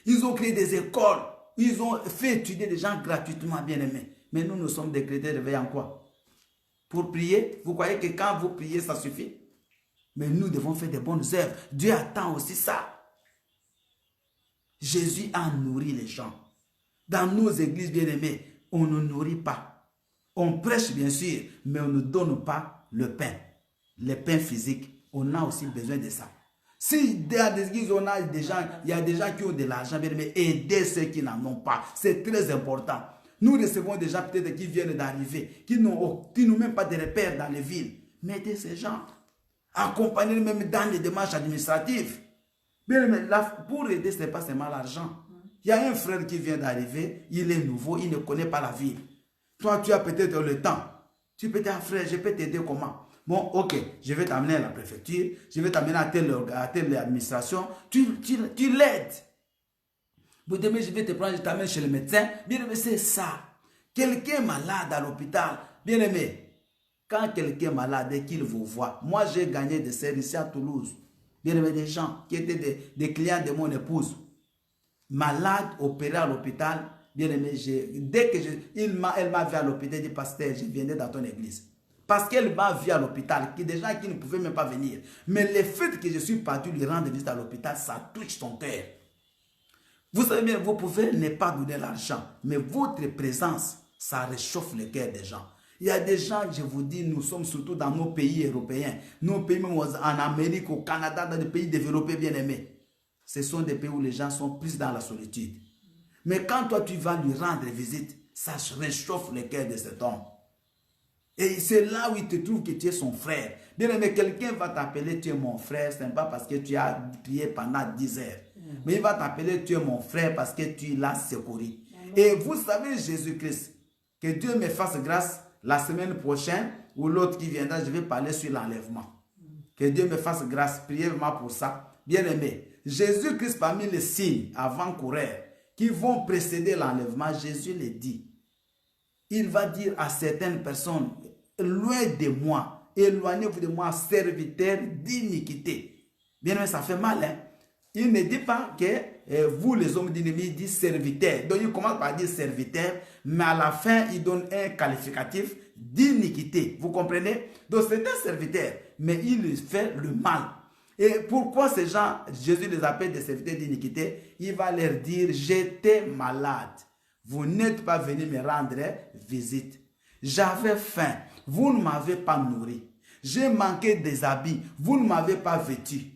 Ils ont créé des écoles. Ils ont fait étudier des gens gratuitement, bien aimés. Mais nous sommes des chrétiens réveillés en quoi? Pour prier, vous croyez que quand vous priez, ça suffit? Mais nous devons faire des bonnes œuvres. Dieu attend aussi ça. Jésus a nourri les gens. Dans nos églises bien-aimées, on ne nourrit pas. On prêche bien sûr, mais on ne donne pas le pain. Le pain physique, on a aussi besoin de ça. Si dans des églises, on a des gens, il y a des gens qui ont de l'argent, bien aimé, aider ceux qui n'en ont pas. C'est très important. Nous recevons des gens peut-être qui viennent d'arriver, qui n'ont même pas de repères dans les villes. Mais aidez ces gens. Accompagner même dans les démarches administratives. Mais pour aider, ce n'est pas seulement l'argent. Il y a un frère qui vient d'arriver, il est nouveau, il ne connaît pas la ville. Toi, tu as peut-être le temps. Tu peux dire, frère, je peux t'aider comment? Bon, ok, je vais t'amener à la préfecture, je vais t'amener à telle administration. Tu l'aides. Vous demain, je vais te prendre, je t'amène chez le médecin. Bien aimé, c'est ça. Quelqu'un est malade à l'hôpital. Bien aimé, quand quelqu'un est malade et qu'il vous voit, moi j'ai gagné des services ici à Toulouse. Bien aimé, des gens qui étaient des clients de mon épouse. Malade, opéré à l'hôpital. Bien aimé, dès que elle m'a vu à l'hôpital, elle dit, pasteur, je viendrai dans ton église. Parce qu'elle m'a vu à l'hôpital, des gens qui ne pouvaient même pas venir. Mais le fait que je suis parti lui rendre visite à l'hôpital, ça touche son cœur. Vous savez bien, vous pouvez ne pas donner l'argent, mais votre présence, ça réchauffe le cœur des gens. Il y a des gens, je vous dis, nous sommes surtout dans nos pays européens, nos pays même en Amérique, au Canada, dans des pays développés bien aimés. Ce sont des pays où les gens sont plus dans la solitude. Mais quand toi, tu vas lui rendre visite, ça réchauffe le cœur de cet homme. Et c'est là où il te trouve que tu es son frère. Bien aimé, quelqu'un va t'appeler, tu es mon frère, ce n'est pas parce que tu as prié pendant 10 heures. Mais il va t'appeler, tu es mon frère parce que tu l'as secouru. Et vous savez, Jésus-Christ, que Dieu me fasse grâce la semaine prochaine ou l'autre qui viendra, je vais parler sur l'enlèvement. Que Dieu me fasse grâce, priez vraiment pour ça. Bien aimé, Jésus-Christ parmi les signes avant-coureurs qui vont précéder l'enlèvement, Jésus le dit. Il va dire à certaines personnes, loin de moi, éloignez-vous de moi, serviteurs d'iniquité. Bien aimé, ça fait mal, hein? Il ne dit pas que vous, les hommes d'iniquité, il dit serviteurs. Donc, il commence par dire serviteur, mais à la fin, il donne un qualificatif d'iniquité. Vous comprenez? Donc, c'est un serviteur, mais il fait le mal. Et pourquoi ces gens, Jésus les appelle des serviteurs d'iniquité? Il va leur dire, j'étais malade. Vous n'êtes pas venu me rendre visite. J'avais faim. Vous ne m'avez pas nourri. J'ai manqué des habits. Vous ne m'avez pas vêtu.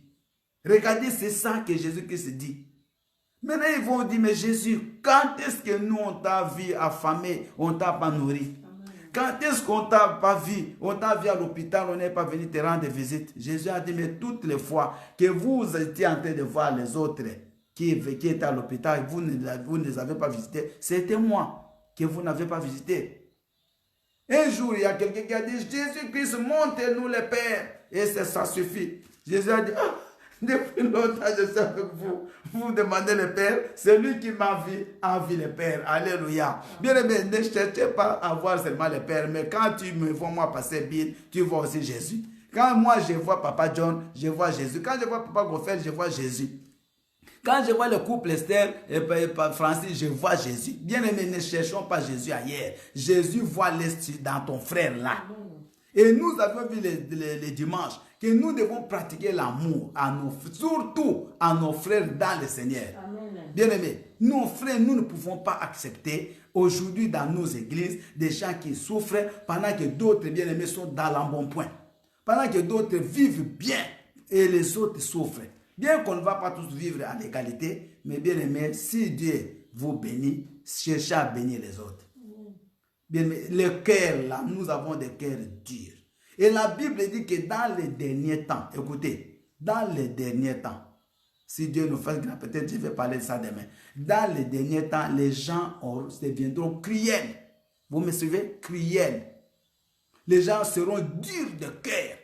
Regardez, c'est ça que Jésus-Christ dit. Maintenant, ils vont dire, mais Jésus, quand est-ce que nous, on t'a vu affamé, on t'a pas nourri? Quand est-ce qu'on t'a pas vu? On t'a vu à l'hôpital, on n'est pas venu te rendre visite. Jésus a dit, mais toutes les fois que vous étiez en train de voir les autres qui étaient à l'hôpital, vous ne les avez pas visités, c'était moi que vous n'avez pas visité. Un jour, il y a quelqu'un qui a dit, Jésus-Christ, montrez-nous le Père. Et ça suffit. Jésus a dit, depuis longtemps, je suis avec vous. Vous demandez le Père, c'est lui qui m'a envie le Père. Alléluia. Bien aimé, ne cherchez pas à voir seulement le Père, mais quand tu me vois moi passer Bill, tu vois aussi Jésus. Quand moi je vois Papa John, je vois Jésus. Quand je vois Papa Goffel, je vois Jésus. Quand je vois le couple Esther et Francis, je vois Jésus. Bien aimé, ne cherchons pas Jésus ailleurs. Jésus voit l'Est dans ton frère là. Et nous avons vu les dimanches que nous devons pratiquer l'amour, surtout à nos frères dans le Seigneur. Bien aimé, nos frères, nous ne pouvons pas accepter aujourd'hui dans nos églises des gens qui souffrent pendant que d'autres bien aimés sont dans l'embonpoint. Pendant que d'autres vivent bien et les autres souffrent. Bien qu'on ne va pas tous vivre à l'égalité, mais bien aimé, si Dieu vous bénit, cherchez à bénir les autres. Bien aimé, le cœur là, nous avons des cœurs durs. Et la Bible dit que dans les derniers temps, écoutez, dans les derniers temps, si Dieu nous fait grâce, peut-être je vais parler de ça demain. Dans les derniers temps, les gens deviendront cruels. Vous me suivez? Cruels. Les gens seront durs de cœur.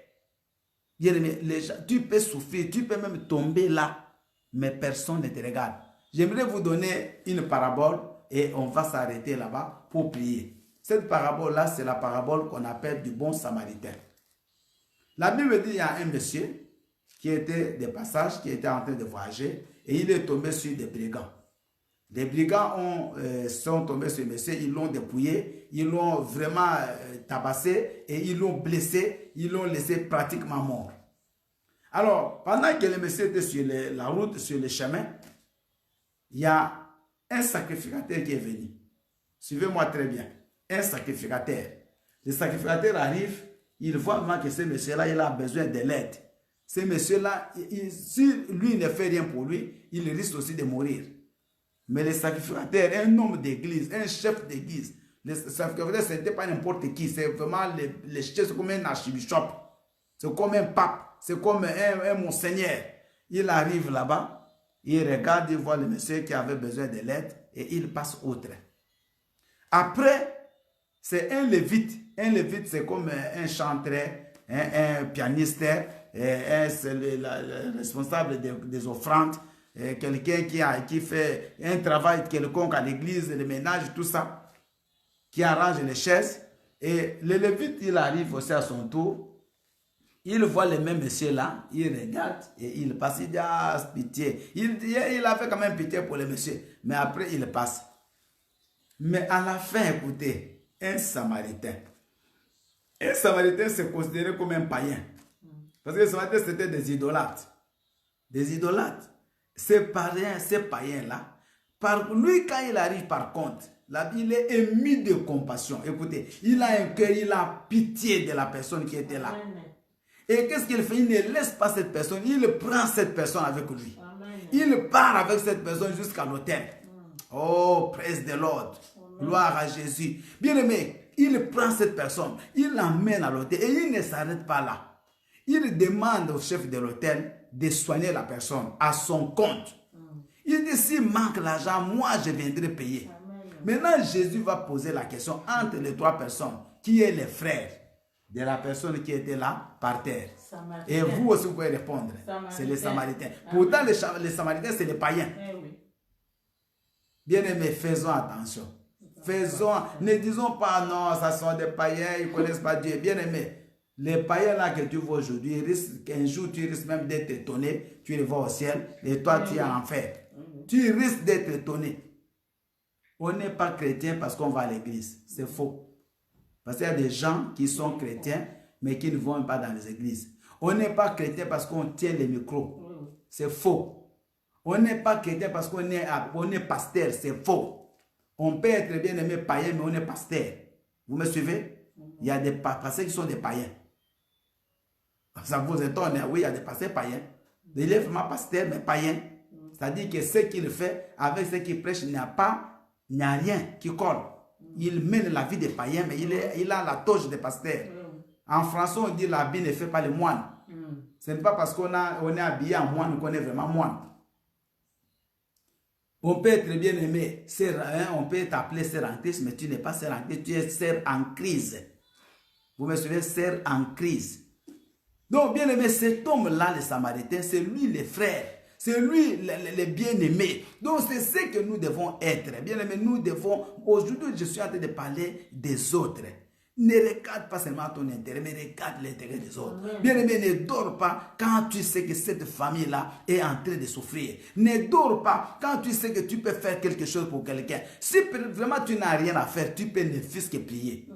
Bien aimé, tu peux souffrir, tu peux même tomber là, mais personne ne te regarde. J'aimerais vous donner une parabole et on va s'arrêter là-bas pour prier. Cette parabole-là, c'est la parabole qu'on appelle du bon samaritain. La Bible dit qu'il y a un monsieur qui était de passage, qui était en train de voyager, et il est tombé sur des brigands. Les brigands sont tombés sur le monsieur, ils l'ont dépouillé, ils l'ont vraiment tabassé, et ils l'ont blessé, ils l'ont laissé pratiquement mort. Alors, pendant que le monsieur était sur la route, sur le chemin, il y a un sacrificateur qui est venu. Suivez-moi très bien. Un sacrificateur. Le sacrificateur arrive, il voit vraiment que ce monsieur-là, il a besoin de l'aide. Ce monsieur-là, si lui ne fait rien pour lui, il risque aussi de mourir. Mais les sacrificateurs, un homme d'église, un chef d'église, les sacrificateurs, ce n'était pas n'importe qui. C'est vraiment les chefs, c'est comme un archibishop. C'est comme un pape. C'est comme un monseigneur. Il arrive là-bas, il regarde, il voit le monsieur qui avait besoin de l'aide et il passe outre. Après, c'est un lévite. Un lévite, c'est comme un chanteur, un pianiste, c'est le responsable des offrandes, quelqu'un qui fait un travail quelconque à l'église, le ménage, tout ça, qui arrange les chaises. Et le lévite, il arrive aussi à son tour. Il voit le même monsieur là, il regarde et il passe, il dit ah, pitié. Il a fait quand même pitié pour le monsieur, mais après il passe. Mais à la fin, écoutez, un Samaritain c'est considéré comme un païen. Parce que les Samaritains c'était des idolâtres. Des idolâtres. Ces païens-là, par lui quand il arrive par contre, là, il est ému de compassion. Écoutez, il a un cœur, il a pitié de la personne qui était là. Et qu'est-ce qu'il fait? Il ne laisse pas cette personne, il prend cette personne avec lui. Amen. Il part avec cette personne jusqu'à l'autel. Oh, praise the Lord. Gloire à Jésus. Bien aimé, il prend cette personne, il l'emmène à l'autel et il ne s'arrête pas là. Il demande au chef de l'autel de soigner la personne à son compte. Il dit, s'il manque l'argent, moi je viendrai payer. Amen. Maintenant, Jésus va poser la question entre les trois personnes, qui est les frères de la personne qui était là par terre. Samaritain. Et vous aussi, vous pouvez répondre. C'est les Samaritains. Pourtant, les Samaritains, c'est les païens. Oui. Bien aimés, faisons attention. Ne disons pas non, ça sont des païens, ils ne connaissent pas Dieu. Bien aimés, les païens là que tu vois aujourd'hui, qu'un jour tu risques même d'être étonné, tu les vois au ciel et toi tu es en enfer. Tu risques d'être étonné. On n'est pas chrétien parce qu'on va à l'église. C'est faux. Parce qu'il y a des gens qui sont chrétiens, mais qui ne vont pas dans les églises. On n'est pas chrétien parce qu'on tient les micros. C'est faux. On n'est pas chrétien parce qu'on est pasteur. C'est faux. On peut être bien aimé païen, mais on est pasteur. Vous me suivez? Il y a des pasteurs qui sont des païens. Ça vous étonne, oui, il y a des pasteurs païens. Il est vraiment pasteur, mais païen. C'est-à-dire que ce qu'il fait avec ce qu'il prêche, il n'y a rien qui colle. Il mène la vie des païens, mais il a la toge des pasteurs. En français, on dit l'habit ne fait pas le moine. Ce n'est pas parce qu'on est habillé en moine qu'on est vraiment moine. On peut être bien aimé, on peut t'appeler sœur en Christ, mais tu n'es pas sœur en Christ, tu es sœur en crise. Vous me suivez, sœur en crise. Donc, bien aimé, cet homme-là, le Samaritain, c'est lui le frère. C'est lui le bien-aimé. Donc, c'est ce que nous devons être. Bien aimé, nous devons... Aujourd'hui, je suis en train de parler des autres. Ne regarde pas seulement ton intérêt, mais regarde l'intérêt des autres. Bien aimé, ne dors pas quand tu sais que cette famille-là est en train de souffrir. Ne dors pas quand tu sais que tu peux faire quelque chose pour quelqu'un. Si vraiment tu n'as rien à faire, tu peux ne fût-ce que prier.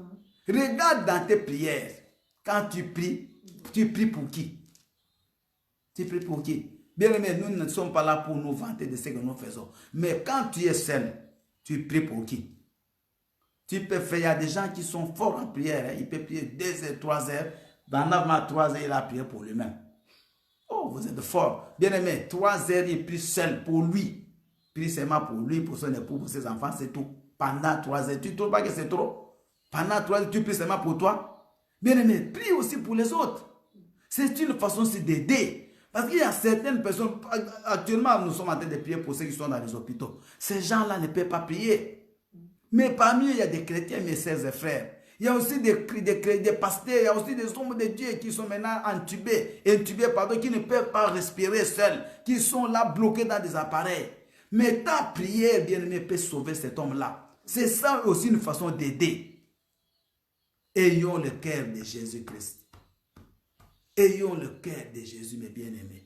Regarde dans tes prières. Quand tu pries pour qui? Tu pries pour qui? Bien aimé, nous ne sommes pas là pour nous vanter de ce que nous faisons. Mais quand tu es seul, tu pries pour qui? Tu peux faire, il y a des gens qui sont forts en prière. Hein. Il peut prier 2 heures, 3 heures. Pendant 3 heures, il a prié pour lui-même. Oh, vous êtes forts. Bien aimé, 3 heures, il prie seul pour lui. Prie seulement pour lui, pour son époux, pour ses enfants, c'est tout. Pendant 3 heures. Tu ne trouves pas que c'est trop? Pendant 3 heures, tu pries seulement pour toi. Bien aimé, prie aussi pour les autres. C'est une façon aussi d'aider. Parce qu'il y a certaines personnes, actuellement nous sommes en train de prier pour ceux qui sont dans les hôpitaux. Ces gens-là ne peuvent pas prier. Mais parmi eux, il y a des chrétiens, mes sœurs et frères. Il y a aussi des pasteurs, il y a aussi des hommes de Dieu qui sont maintenant intubés, qui ne peuvent pas respirer seuls, qui sont là bloqués dans des appareils. Mais ta prière, bien-aimé, peut sauver cet homme-là. C'est ça aussi une façon d'aider. Ayons le cœur de Jésus-Christ. Ayons le cœur de Jésus, mes bien-aimés.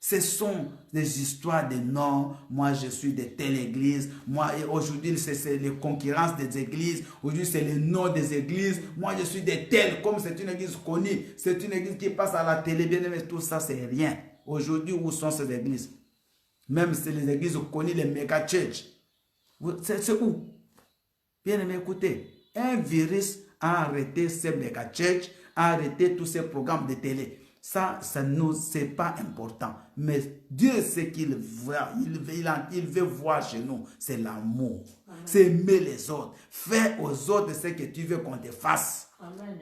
Ce sont des histoires de non, moi je suis de telle église, moi aujourd'hui c'est les concurrences des églises, aujourd'hui c'est le nom des églises, moi je suis de telle, comme c'est une église connue, c'est une église qui passe à la télé, bien aimé, tout ça c'est rien. Aujourd'hui, où sont ces églises? Même si les églises connues, les méga church, c'est où? Bien aimé, écoutez, un virus a arrêté ces méga church, a arrêté tous ces programmes de télé. Ça nous, c'est pas important. Mais Dieu, ce qu'il voit, il veut voir chez nous, c'est l'amour. C'est aimer les autres. Fais aux autres ce que tu veux qu'on te fasse. Amen.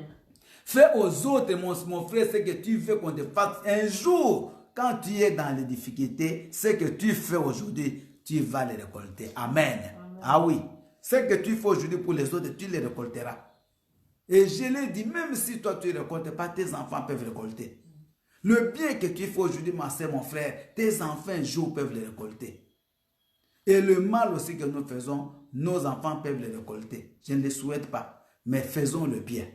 Fais aux autres, mon frère, ce que tu veux qu'on te fasse. Un jour, quand tu es dans les difficultés, ce que tu fais aujourd'hui, tu vas les récolter. Amen. Amen. Ah oui. Ce que tu fais aujourd'hui pour les autres, tu les récolteras. Et je l'ai dit, même si toi tu ne récoltes pas, tes enfants peuvent récolter. Le bien que tu fais aujourd'hui, ma soeur, mon frère, tes enfants un jour peuvent les récolter. Et le mal aussi que nous faisons, nos enfants peuvent les récolter. Je ne le souhaite pas, mais faisons le bien.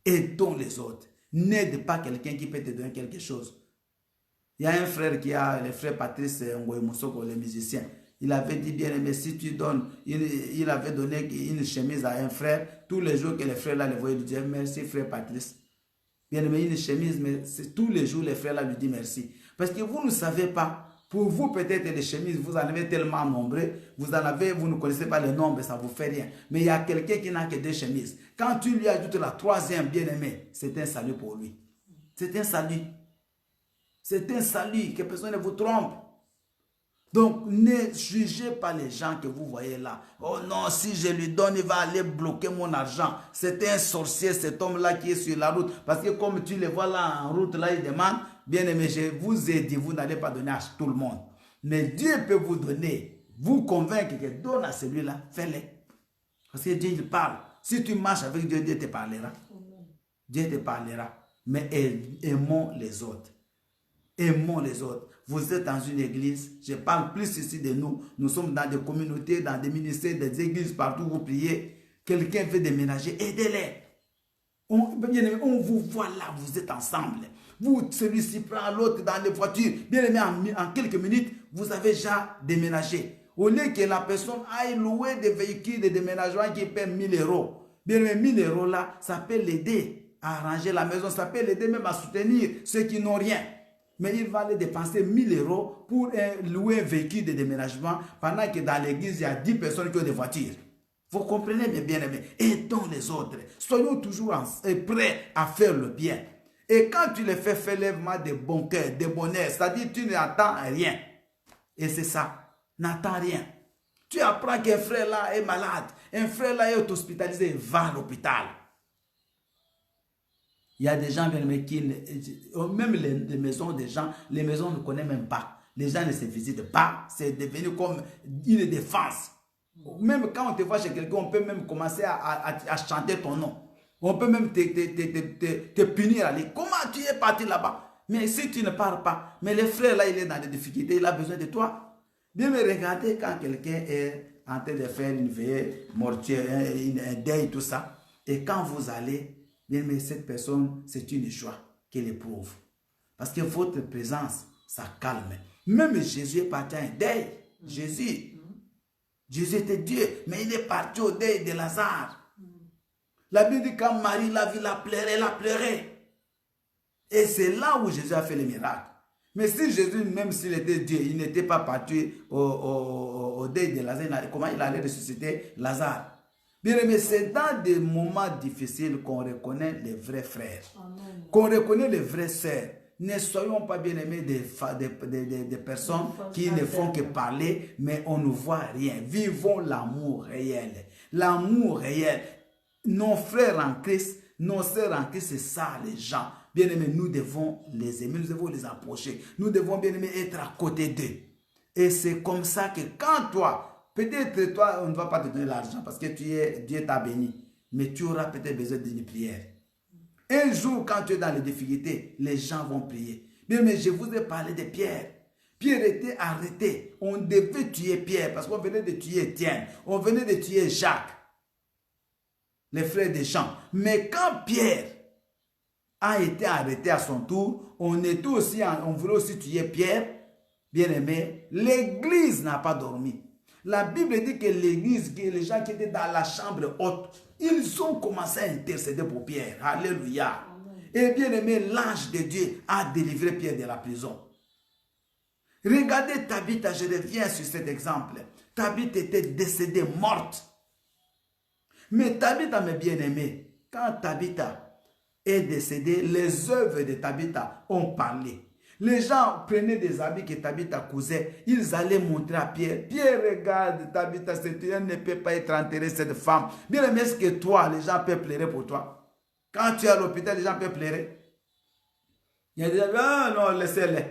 Aidons les autres. N'aide pas quelqu'un qui peut te donner quelque chose. Il y a un frère qui a, le frère Patrice Ngoy Moussoko, le musicien. Il avait dit, bien aimé, si tu donnes, il avait donné une chemise à un frère. Tous les jours que les frères là le voyaient, lui disaient merci frère Patrice. Bien aimé, une chemise, mais tous les jours les frères là lui disent merci. Parce que vous ne savez pas, pour vous peut-être les chemises, vous en avez tellement nombreux, vous ne connaissez pas le nombre, ça ne vous fait rien. Mais il y a quelqu'un qui n'a que 2 chemises. Quand tu lui ajoutes la 3e, bien aimé, c'est un salut pour lui. C'est un salut. C'est un salut, que personne ne vous trompe. Donc, ne jugez pas les gens que vous voyez là. Oh non, si je lui donne, il va aller bloquer mon argent. C'est un sorcier, cet homme-là qui est sur la route. Parce que comme tu le vois là en route, là, il demande, bien aimé, je vous ai dit, vous n'allez pas donner à tout le monde. Mais Dieu peut vous donner, vous convaincre que donne à celui-là, fais-le. Parce que Dieu, il parle. Si tu marches avec Dieu, Dieu te parlera. Dieu te parlera. Mais aimons les autres. Aimons les autres. Vous êtes dans une église, je parle plus ici de nous. Nous sommes dans des communautés, dans des ministères, des églises, partout où vous priez. Quelqu'un veut déménager, aidez-les. On vous voit là, vous êtes ensemble. Vous, celui-ci prend l'autre dans les voitures. Bien aimé, en quelques minutes, vous avez déjà déménagé. Au lieu que la personne aille louer des véhicules de déménagement qui paient 1000 euros. Bien aimé, 1000 euros là, ça peut l'aider à arranger la maison. Ça peut l'aider même à soutenir ceux qui n'ont rien. Mais il va aller dépenser 1000 euros pour louer un véhicule de déménagement pendant que dans l'église, il y a 10 personnes qui ont des voitures. Vous comprenez, mes bien-aimés? Aidons les autres. Soyons toujours prêts à faire le bien. Et quand tu le fais, fais lèvement de bon cœur, de bonheur. C'est-à-dire tu n'attends rien. Et c'est ça. N'attends rien. Tu apprends qu'un frère là est malade. Un frère là est hospitalisé. Va à l'hôpital. Il y a des gens qui, même les maisons des gens, les maisons ne connaissent même pas. Les gens ne se visitent pas. C'est devenu comme une défense. Même quand on te voit chez quelqu'un, on peut même commencer à chanter ton nom. On peut même te punir. Aller. Comment tu es parti là-bas? Mais si tu ne pars pas, mais le frère là, il est dans des difficultés, il a besoin de toi. Bien me regarder quand quelqu'un est en train de faire une veillée mortuaire, un deuil, tout ça. Et quand vous allez, bien, mais cette personne, c'est une joie qu'elle éprouve. Parce que votre présence, ça calme. Même Jésus est parti à un deuil. Jésus était Dieu, mais il est parti au deuil de Lazare. La Bible dit quand Marie l'a vu, elle a pleuré. Et c'est là où Jésus a fait le miracle. Mais si Jésus, même s'il était Dieu, il n'était pas parti au deuil de Lazare, comment il allait ressusciter Lazare? Bien aimé, c'est dans des moments difficiles qu'on reconnaît les vrais frères. Qu'on reconnaît les vraies sœurs. Ne soyons pas bien aimés des personnes qui ne font que parler, mais on ne voit rien. Vivons l'amour réel. L'amour réel. Nos frères en Christ, nos sœurs en Christ, c'est ça les gens. Bien aimés, nous devons les aimer, nous devons les approcher. Nous devons bien aimés être à côté d'eux. Et c'est comme ça que quand toi, peut-être toi, on ne va pas te donner l'argent parce que Dieu t'a béni. Mais tu auras peut-être besoin d'une prière. Un jour, quand tu es dans les difficultés, les gens vont prier. Bien, mais je vous ai parlé de Pierre. Pierre était arrêté. On devait tuer Pierre parce qu'on venait de tuer Étienne. On venait de tuer Jacques, les frères de Jean. Mais quand Pierre a été arrêté à son tour, on voulait aussi tuer Pierre. Bien aimé, l'église n'a pas dormi. La Bible dit que l'église, les gens qui étaient dans la chambre haute, ils ont commencé à intercéder pour Pierre. Alléluia. Et bien aimé, l'ange de Dieu a délivré Pierre de la prison. Regardez Tabitha, je reviens sur cet exemple. Tabitha était décédée, morte. Mais Tabitha, mes bien-aimés, quand Tabitha est décédé, les œuvres de Tabitha ont parlé. Les gens prenaient des habits que Tabitha cousait, ils allaient montrer à Pierre. Pierre, regarde, Tabitha, elle ne peut pas être enterrée, cette femme. Bien aimé, est-ce que toi, les gens peuvent pleurer pour toi? Quand tu es à l'hôpital, les gens peuvent pleurer. Il y a des gens, ah non, laissez-les.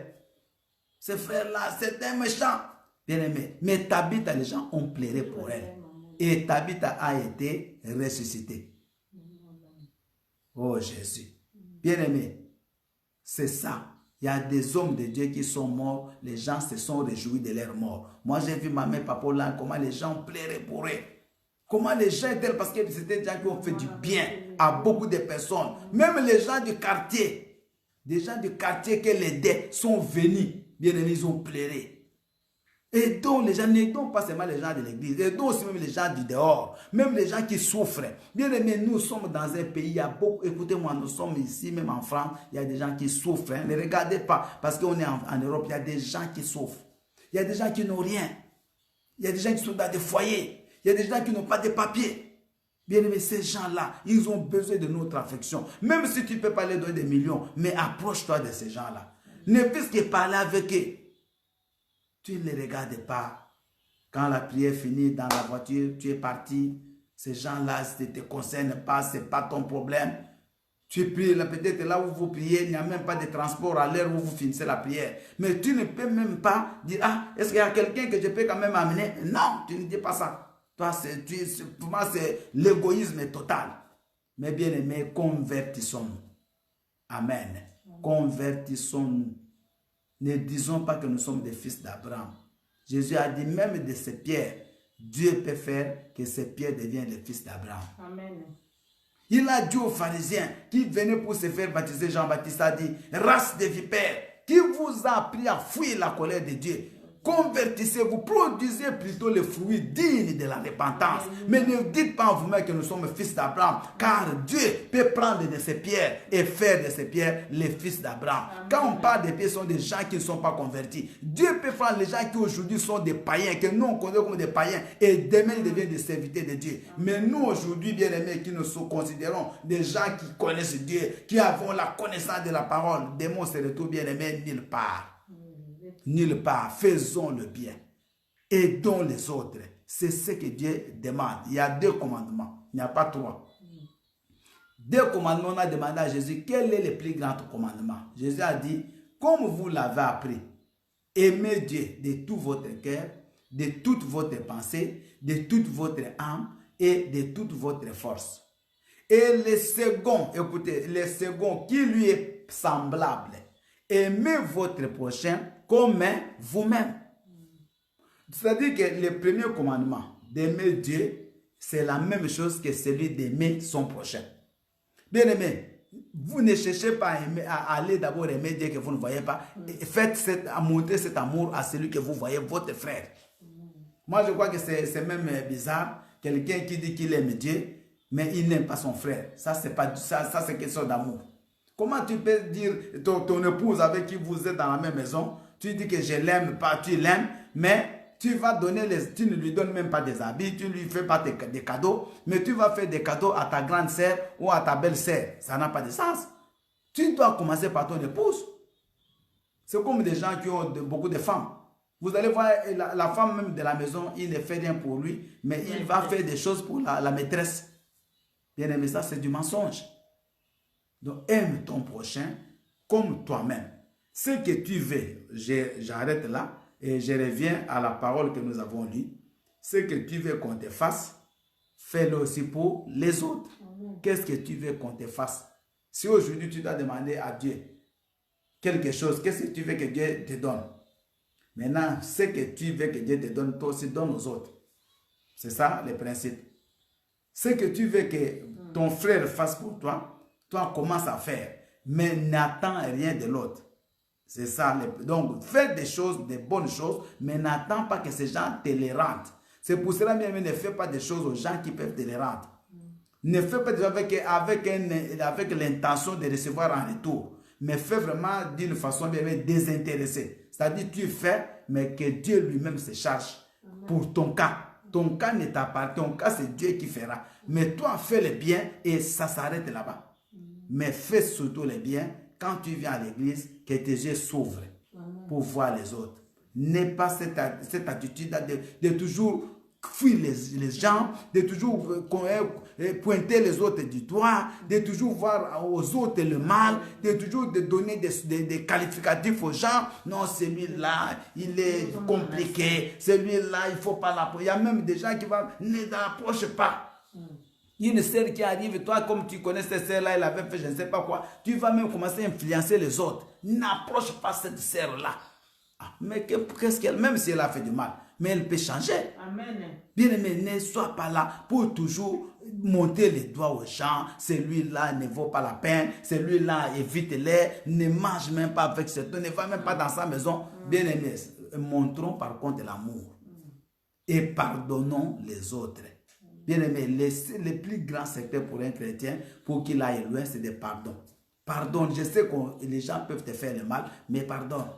Ce frère-là, c'est un méchant. Bien aimé, mais Tabitha, les gens ont pleuré pour elle. Et Tabitha a été ressuscitée. Oh Jésus. Bien aimé, c'est ça. Il y a des hommes de Dieu qui sont morts. Les gens se sont réjouis de leur mort. Moi, j'ai vu ma mère, papa, là, comment les gens pleuraient pour eux. Comment les gens étaient, parce que c'était des gens qui ont fait du bien à beaucoup de personnes. Même les gens du quartier. Des gens du quartier qui l'aidaient sont venus. Bien aimés, ils ont pleuré. Et donc, les gens, n'aidons pas seulement les gens de l'église, aidons aussi même les gens du dehors, même les gens qui souffrent. Bien aimé, nous sommes dans un pays, il y a beaucoup, écoutez-moi, nous sommes ici, même en France, il y a des gens qui souffrent. Hein. Ne regardez pas, parce qu'on est en Europe, il y a des gens qui souffrent. Il y a des gens qui n'ont rien. Il y a des gens qui sont dans des foyers. Il y a des gens qui n'ont pas de papiers. Bien aimé, ces gens-là, ils ont besoin de notre affection. Même si tu ne peux pas leur donner des millions, mais approche-toi de ces gens-là. Ne fais que parler avec eux. Tu ne les regardes pas. Quand la prière finit dans la voiture, tu es parti. Ces gens-là, ne te concernent pas, ce n'est pas ton problème. Tu pries, peut-être là où vous priez, il n'y a même pas de transport à l'heure où vous finissez la prière. Mais tu ne peux même pas dire, ah, est-ce qu'il y a quelqu'un que je peux quand même amener? Non, tu ne dis pas ça. Toi, pour moi, c'est l'égoïsme total. Mais bien aimé, convertissons-nous. Amen. Convertissons-nous. Ne disons pas que nous sommes des fils d'Abraham. Jésus a dit même de ces pierres, Dieu peut faire que ces pierres deviennent les fils d'Abraham. Amen. Il a dit aux pharisiens qui venaient pour se faire baptiser, Jean-Baptiste a dit, race de vipères, qui vous a appris à fuir la colère de Dieu? Convertissez-vous, produisez plutôt les fruits dignes de la repentance. Mais ne dites pas en vous-même que nous sommes fils d'Abraham, car Dieu peut prendre de ces pierres et faire de ces pierres les fils d'Abraham. Quand on parle des pierres, ce sont des gens qui ne sont pas convertis. Dieu peut prendre les gens qui aujourd'hui sont des païens, que nous on connaît comme des païens, et demain ils deviennent des serviteurs de Dieu. Mais nous aujourd'hui, bien aimés, qui nous considérons des gens qui connaissent Dieu, qui avons la connaissance de la parole, des mots se retrouvent, bien aimés, nulle part. Nulle part, faisons le bien, aidons les autres. C'est ce que Dieu demande. Il y a 2 commandements, il n'y a pas 3. 2 commandements, on a demandé à Jésus quel est le plus grand commandement. Jésus a dit, comme vous l'avez appris, aimez Dieu de tout votre cœur, de toute votre pensée, de toute votre âme et de toute votre force. Et le second, écoutez, le second qui lui est semblable, aimez votre prochain comme vous-même. C'est-à-dire que le premier commandement d'aimer Dieu, c'est la même chose que celui d'aimer son prochain. Bien aimé, vous ne cherchez pas à aller d'abord aimer Dieu que vous ne voyez pas. Faites montrer cet amour à celui que vous voyez, votre frère. Moi, je crois que c'est même bizarre. Quelqu'un qui dit qu'il aime Dieu, mais il n'aime pas son frère. Ça, c'est pas ça, c'est quelque chose d'amour. Comment tu peux dire ton épouse avec qui vous êtes dans la même maison, tu dis que je l'aime pas, tu l'aimes, mais tu vas donner tu ne lui donnes même pas des habits, tu ne lui fais pas des cadeaux, mais tu vas faire des cadeaux à ta grande sœur ou à ta belle sœur. Ça n'a pas de sens. Tu dois commencer par ton épouse. C'est comme des gens qui ont beaucoup de femmes. Vous allez voir la femme même de la maison, il ne fait rien pour lui, mais il va faire des choses pour la maîtresse. Bien aimé, ça c'est du mensonge. Donc aime ton prochain comme toi-même. Ce que tu veux, j'arrête là et je reviens à la parole que nous avons lue. Ce que tu veux qu'on te fasse, fais-le aussi pour les autres. Qu'est-ce que tu veux qu'on te fasse? Si aujourd'hui tu dois demander à Dieu quelque chose, qu'est-ce que tu veux que Dieu te donne? Maintenant, ce que tu veux que Dieu te donne, toi aussi donne aux autres. C'est ça le principe. Ce que tu veux que ton frère fasse pour toi, toi commence à faire. Mais n'attends rien de l'autre. C'est ça. Donc, fais des choses, des bonnes choses, mais n'attends pas que ces gens te les rendent. C'est pour cela même, ne fais pas des choses aux gens qui peuvent te les rendre. Ne fais pas des choses avec l'intention de recevoir en retour. Mais fais vraiment d'une façon bien désintéressée. C'est-à-dire, tu fais, mais que Dieu lui-même se charge pour ton cas. Ton cas ne t'appartient. Ton cas, c'est Dieu qui fera. Mais toi, fais le bien et ça s'arrête là-bas. Mais fais surtout les biens. Quand tu viens à l'église, que tes yeux s'ouvrent pour voir les autres. N'aie pas cette attitude de toujours fuir les gens, de toujours pointer les autres du doigt, de toujours voir aux autres le mal, de toujours de donner des qualificatifs aux gens. Non, celui-là, il est compliqué. Celui-là, il ne faut pas l'approcher. Il y a même des gens qui vont, ne l'approche pas. Une sœur qui arrive, toi, comme tu connais cette sœur-là, elle avait fait je ne sais pas quoi, tu vas même commencer à influencer les autres. N'approche pas cette sœur-là. Ah, mais qu'est-ce qu'elle, même si elle a fait du mal, mais elle peut changer. Amen. Bien aimé, ne sois pas là pour toujours monter les doigts aux gens. Celui-là ne vaut pas la peine. Celui-là, évite-les. Ne mange même pas avec cet homme. Ne va même pas dans sa maison. Bien aimé, montrons par contre l'amour. Et pardonnons les autres. Bien aimé, le plus grand secret pour un chrétien, pour qu'il aille loin, c'est de pardon. Pardonne. Je sais que les gens peuvent te faire le mal, mais pardonne.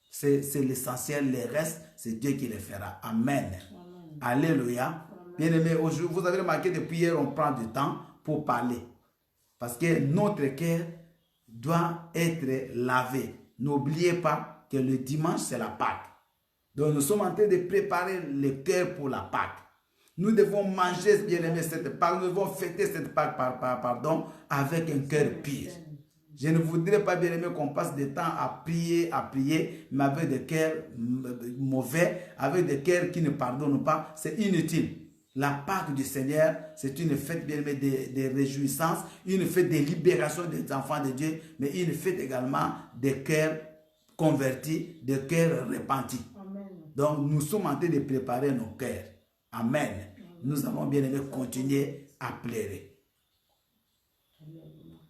C'est l'essentiel. Le reste, c'est Dieu qui le fera. Amen. Alléluia. Bien aimé, aujourd'hui, vous avez remarqué depuis hier, on prend du temps pour parler. Parce que notre cœur doit être lavé. N'oubliez pas que le dimanche, c'est la Pâque. Donc, nous sommes en train de préparer le cœur pour la Pâque. Nous devons manger, bien aimé, cette Pâque. Nous devons fêter cette Pâque avec un cœur pur. Je ne voudrais pas, bien aimé, qu'on passe du temps à prier, mais avec des cœurs mauvais, avec des cœurs qui ne pardonnent pas. C'est inutile. La Pâque du Seigneur, c'est une fête, bien aimé, de réjouissance, une fête de libération des enfants de Dieu, mais une fête également des cœurs convertis, des cœurs repentis. Amen. Donc, nous sommes en train de préparer nos cœurs. Amen. Nous allons, bien aimé, continuer à pleurer.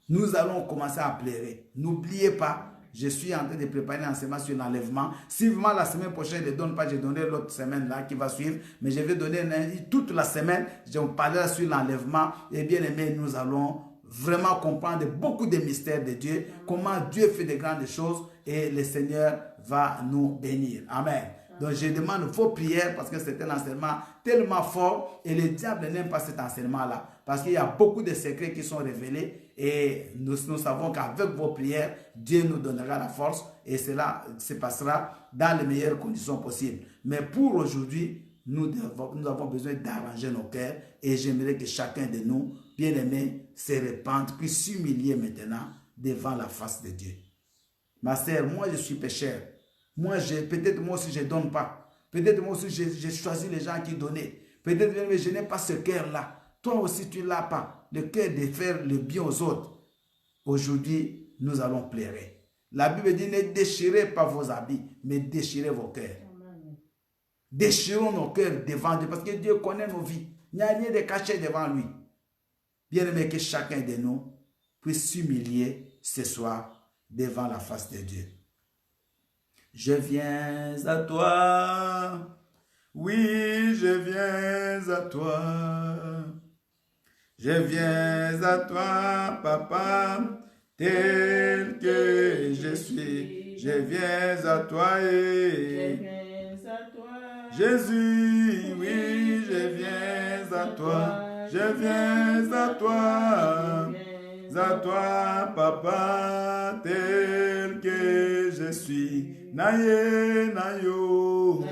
Nous allons commencer à pleurer. N'oubliez pas, je suis en train de préparer un enseignement sur l'enlèvement. Si vraiment la semaine prochaine, je ne donne pas, je donnerai l'autre semaine là qui va suivre. Mais je vais donner toute la semaine, je parlerai sur l'enlèvement. Et bien aimé, nous allons vraiment comprendre beaucoup de mystères de Dieu. Comment Dieu fait de grandes choses et le Seigneur va nous bénir. Amen. Donc je demande vos prières parce que c'est un enseignement tellement fort et le diable n'aime pas cet enseignement-là. Parce qu'il y a beaucoup de secrets qui sont révélés et nous savons qu'avec vos prières, Dieu nous donnera la force et cela se passera dans les meilleures conditions possibles. Mais pour aujourd'hui, nous avons besoin d'arranger nos cœurs et j'aimerais que chacun de nous, bien aimé, se répande, puisse s'humilier maintenant devant la face de Dieu. Ma sœur, moi je suis pécheur. Peut-être moi aussi je ne donne pas. Peut-être moi aussi j'ai choisi les gens qui donnaient. Peut-être même je n'ai pas ce cœur-là. Toi aussi tu ne l'as pas. Le cœur de faire le bien aux autres. Aujourd'hui, nous allons pleurer. La Bible dit ne déchirez pas vos habits, mais déchirez vos cœurs. Déchirons nos cœurs devant Dieu parce que Dieu connaît nos vies. Il n'y a rien de caché devant lui. Bien aimé, que chacun de nous puisse s'humilier ce soir devant la face de Dieu. Je viens à toi, oui, je viens à toi. Je viens à toi, papa, tel que je suis. Je viens à toi Jésus, oui, je viens à toi. Je viens à toi, papa, tel que je suis. Naye, nayo,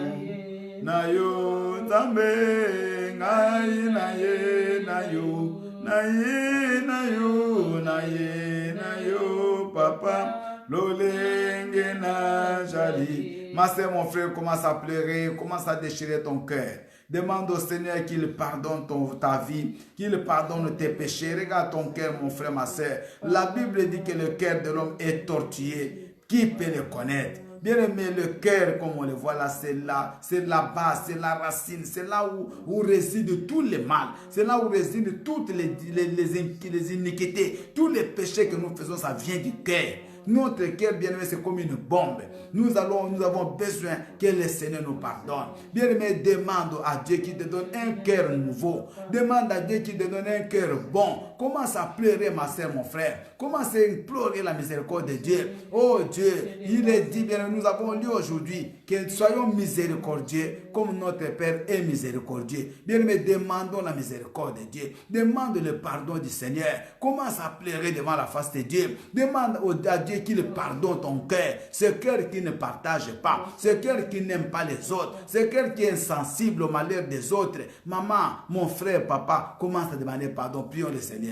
nayo, tambe, naye, naye, nayo, naye, nayo, naye, nayo, papa, lolenge na jali. Ma sœur, mon frère, commence à pleurer, commence à déchirer ton cœur. Demande au Seigneur qu'il pardonne ta vie, qu'il pardonne tes péchés. Regarde ton cœur, mon frère, ma sœur. La Bible dit que le cœur de l'homme est tortueux. Qui peut le connaître? Bien aimé, le cœur, comme on le voit là, c'est la base, c'est la racine, c'est là où réside tout le mal, c'est là où résident toutes les iniquités, tous les péchés que nous faisons, ça vient du cœur. Notre cœur, bien-aimé, c'est comme une bombe. Nous avons besoin que le Seigneur nous pardonne. Bien-aimé, demande à Dieu qui te donne un cœur nouveau. Demande à Dieu qui te donne un cœur bon. Commence à pleurer, ma soeur, mon frère. Commence à implorer la miséricorde de Dieu. Oh Dieu, il est dit, bien, nous avons lu aujourd'hui que soyons miséricordieux comme notre Père est miséricordieux. Bien-aimé, demandons la miséricorde de Dieu. Demande le pardon du Seigneur. Commence à pleurer devant la face de Dieu. Demande à Dieu qu'il pardonne ton cœur. Ce cœur qui ne partage pas. Ce cœur qui n'aime pas les autres. Ce cœur qui est insensible au malheur des autres. Maman, mon frère, papa, commence à demander pardon. Prions le Seigneur.